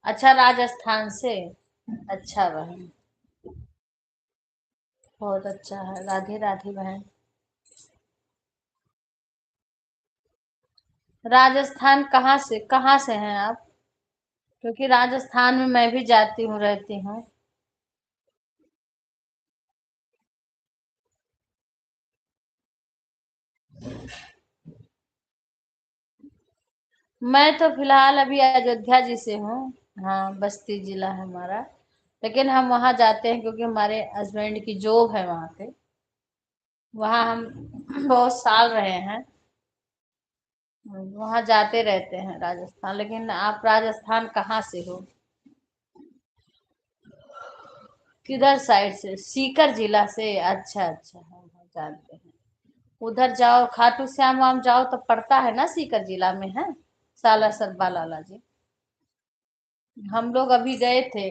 अच्छा, राजस्थान से। अच्छा बहन, बहुत अच्छा है। राधे राधे बहन। राजस्थान कहाँ से हैं आप? क्योंकि राजस्थान में मैं भी जाती हूँ, रहती हूँ। मैं तो फिलहाल अभी अयोध्या जी से हूँ। हाँ, बस्ती जिला है हमारा। लेकिन हम वहाँ जाते हैं क्योंकि हमारे हस्बैंड की जॉब है वहाँ पे। वहाँ हम बहुत साल रहे हैं। वहाँ जाते रहते हैं राजस्थान। लेकिन आप राजस्थान कहाँ से हो? किधर साइड से? सीकर जिला से? अच्छा अच्छा, हम जानते हैं। उधर जाओ, खाटू श्याम वाम जाओ तो पड़ता है ना, सीकर जिला में है। सालासर बालाला जी। हम लोग अभी गए थे।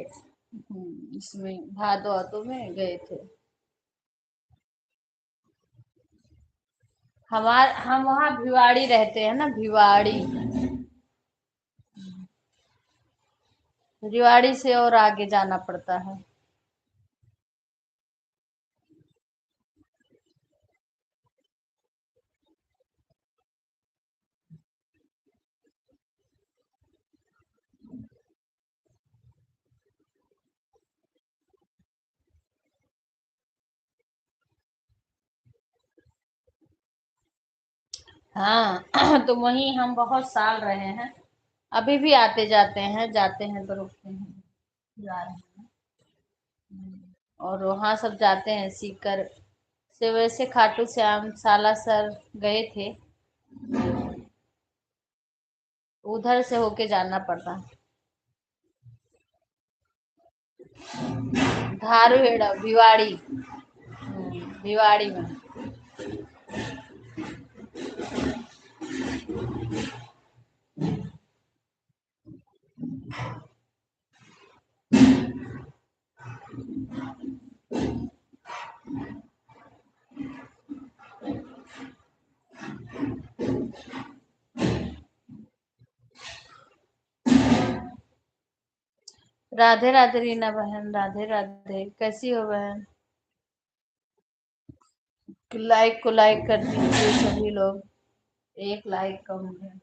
इसमें भादो आदो में गए थे। हम वहाँ भिवाड़ी रहते हैं ना, भिवाड़ी। भिवाड़ी से और आगे जाना पड़ता है। हाँ तो वहीं हम बहुत साल रहे हैं। अभी भी आते जाते हैं, जाते हैं तो रुकते हैं। जा रहे हैं। और वहाँ सब जाते हैं सीकर से। वैसे खाटू श्याम सालासर गए थे। उधर से होके जाना पड़ता। धारूहेड़ा भिवाड़ी। भिवाड़ी में। राधे राधे रीना बहन, राधे राधे। कैसी हो बहन? लाइक को लाइक कर दीजिए सभी लोग। एक लाइक कम है।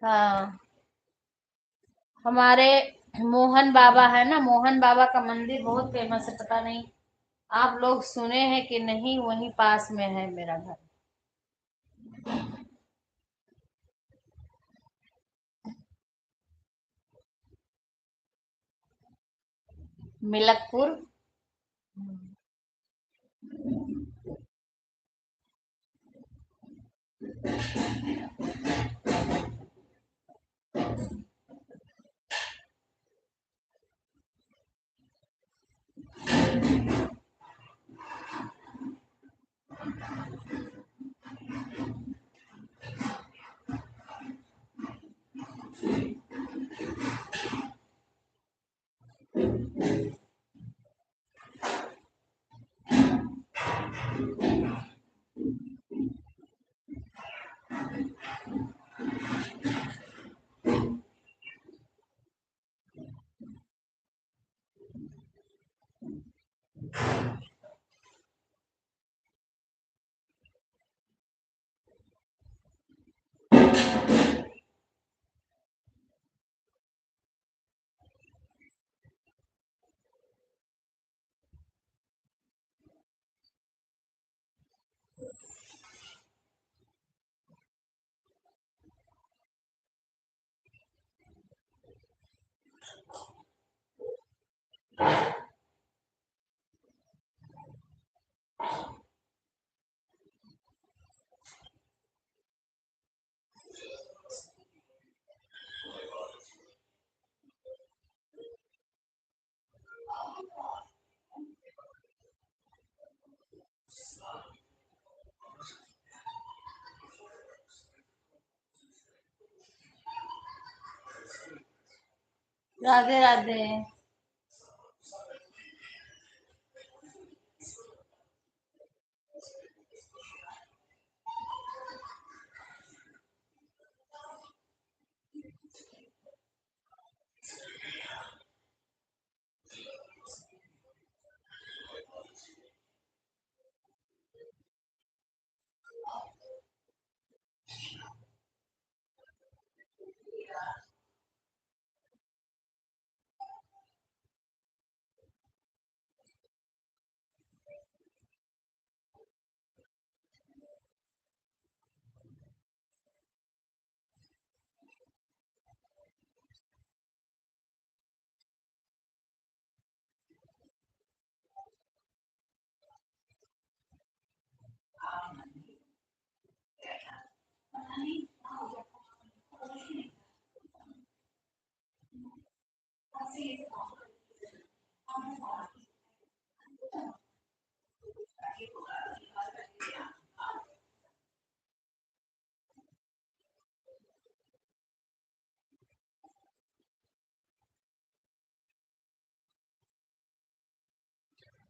हाँ, हमारे मोहन बाबा है ना, मोहन बाबा का मंदिर बहुत फेमस है। पता नहीं आप लोग सुने हैं कि नहीं, वहीं पास में है मेरा घर। मिलकपुर। राधे राधे।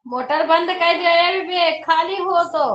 मोटर बंद कर दिया विवेक, खाली हो तो।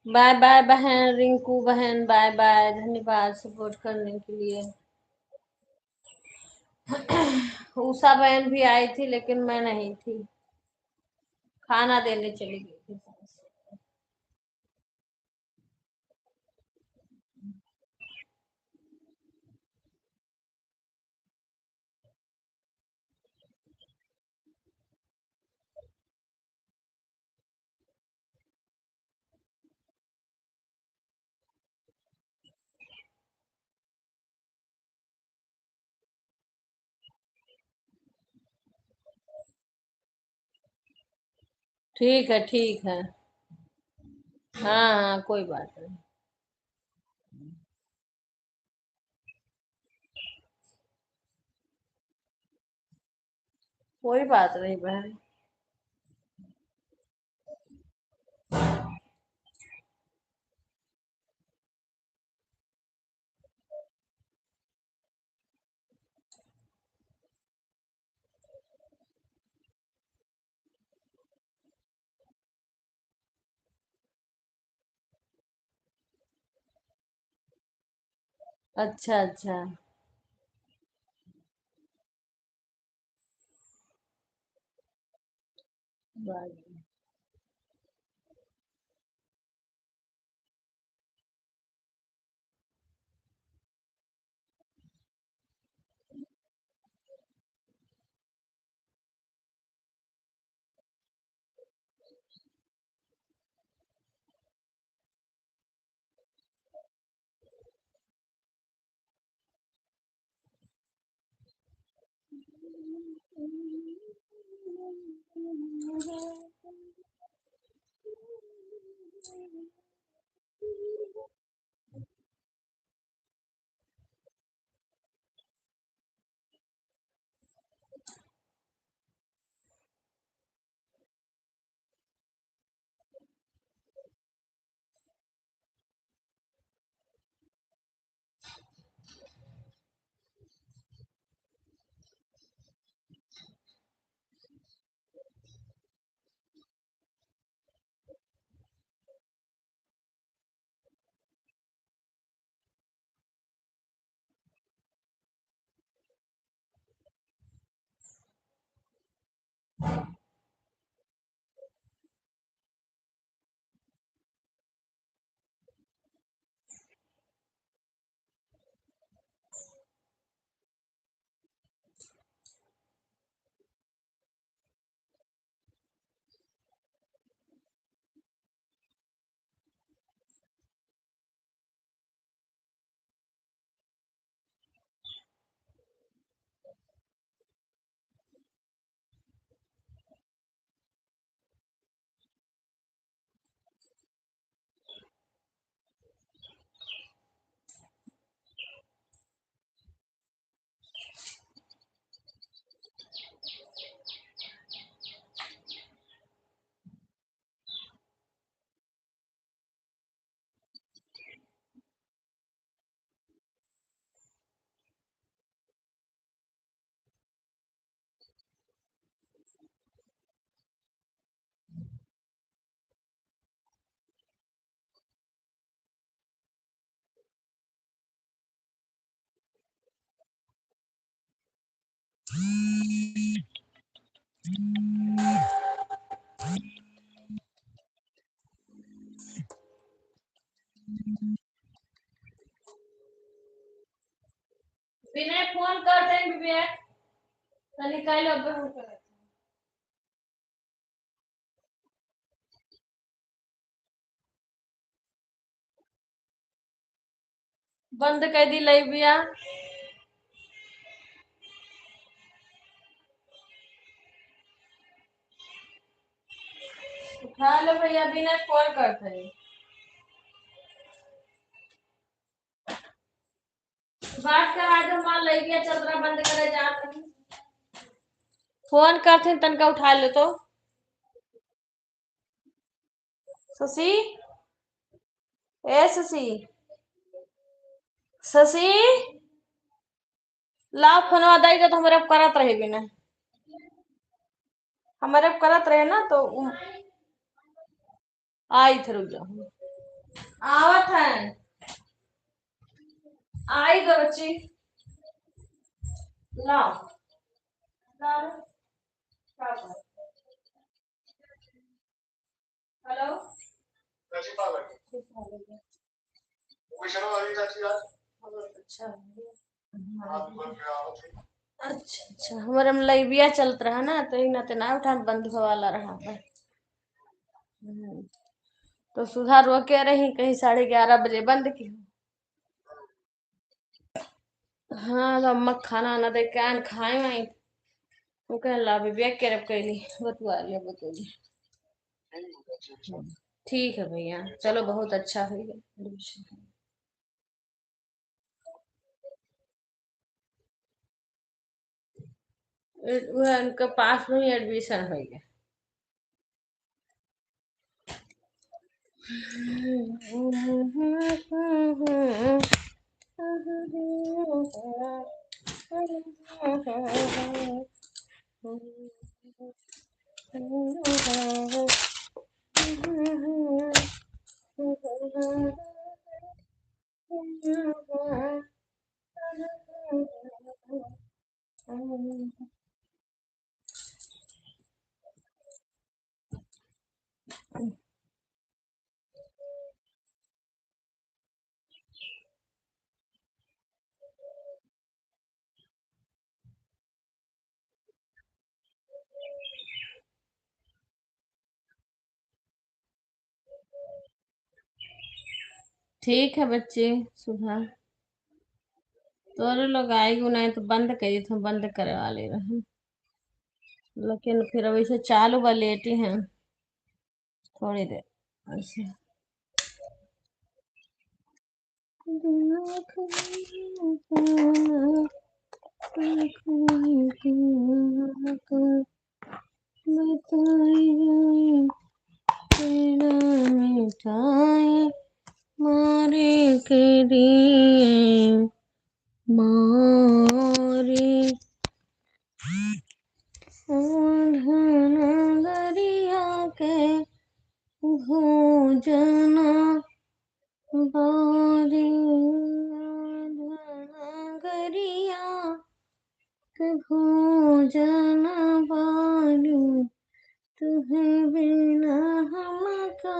बाय बाय बहन रिंकू बहन, बाय बाय, धन्यवाद सपोर्ट करने के लिए। उषा बहन भी आई थी लेकिन मैं नहीं थी, खाना देने चली गई थी। ठीक है ठीक है। हाँ हाँ कोई बात नहीं। कोई बात नहीं बहन। अच्छा अच्छा। बाय। विनय फोन कर दे विवेक, तो निकाल अब हम करे। बंद कर दी लाइबिया। उठा लो भैया, विनय फोन करते हैं। बात करा दो, मान लाइबिया चल रहा, बंद करे जा रही। फोन करते तनका उठा लो तो। शशि, ए शशि, शशि लाओ फोनवा दई तो हमारे करत रहे बिना, हमारे करत रहे ना तो आई थे रुक जाओ। आवत है। आई गो बच्ची। लाओ लाओ। हेलो। अच्छा अच्छा हमारे में लाइबिया चलत रहा ना तो ही ना तेना उठा बंद वाला रहा है। तो सुधा रो के रही कहीं 11:30 बजे बंद की। हाँ तो अम्मा खाना ना दे कान खाए वहीं। वो कह ला बिबिया के रब कैली बतुआ लिया बतूली। ठीक है भैया चलो बहुत अच्छा हुई एडमिशन। वो उनका पास में ही एडमिशन हो गया। ठीक है बच्चे सुबह तोरे लोग आएगी नहीं तो बंद करी तो बंद करवा ले रहे। लेकिन फिर अभी से चालू बा लेटी हैं थोड़ी देर ऐसे। मिठाई मारे के लिए मारे दरिया के भोजना बारी गरिया के भोजना बारी तुम्हें बिना हमका।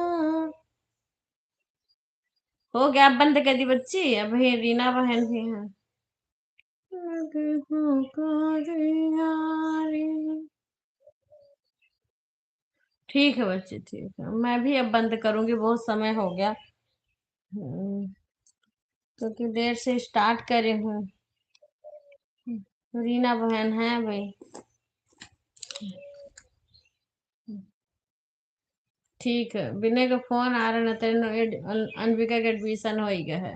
हो गया अब बंद कर दी बच्ची अब ये रीना बहन भी है। लगे हो यारी। ठीक है बच्चे ठीक है मैं भी अब बंद करूंगी बहुत समय हो गया। क्योंकि देर से स्टार्ट करे हूँ। रीना बहन है भाई। ठीक है विनय का फोन आ रहा ना तेरे अनविका का एडमिशन हो ही गया है।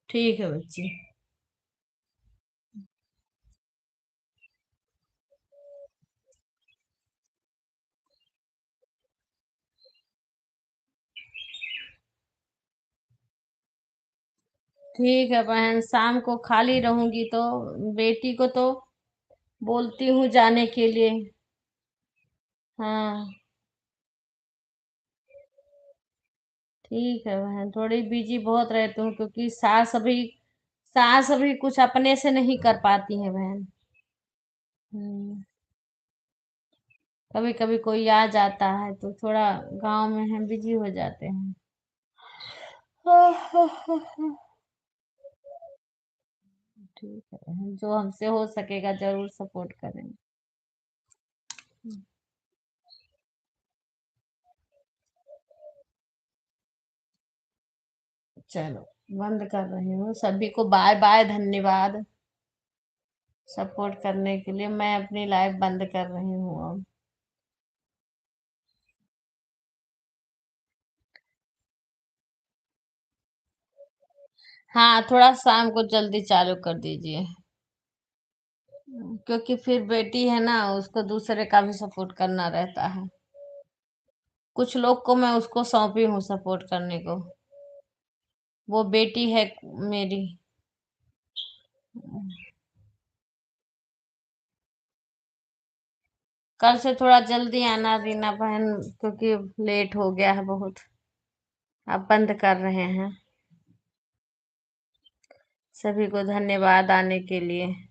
ठीक है बच्ची। ठीक है बहन शाम को खाली रहूंगी तो बेटी को तो बोलती हूँ जाने के लिए। हाँ ठीक है बहन थोड़ी बिजी बहुत रहती हूँ क्योंकि सास अभी कुछ अपने से नहीं कर पाती है बहन। हम्म, कभी कभी कोई आ जाता है तो थोड़ा गांव में हम बिजी हो जाते हैं। ठीक है बहन जो हमसे हो सकेगा जरूर सपोर्ट करेंगे। चलो बंद कर रही हूँ सभी को बाय बाय धन्यवाद सपोर्ट करने के लिए मैं अपनी लाइफ बंद कर रही हूँ अब। हाँ थोड़ा शाम को जल्दी चालू कर दीजिए क्योंकि फिर बेटी है ना उसको दूसरे का भी सपोर्ट करना रहता है। कुछ लोग को मैं उसको सौंपी हूँ सपोर्ट करने को। वो बेटी है मेरी। कल से थोड़ा जल्दी आना रीना बहन, क्योंकि लेट हो गया है बहुत। अब बंद कर रहे हैं। सभी को धन्यवाद आने के लिए।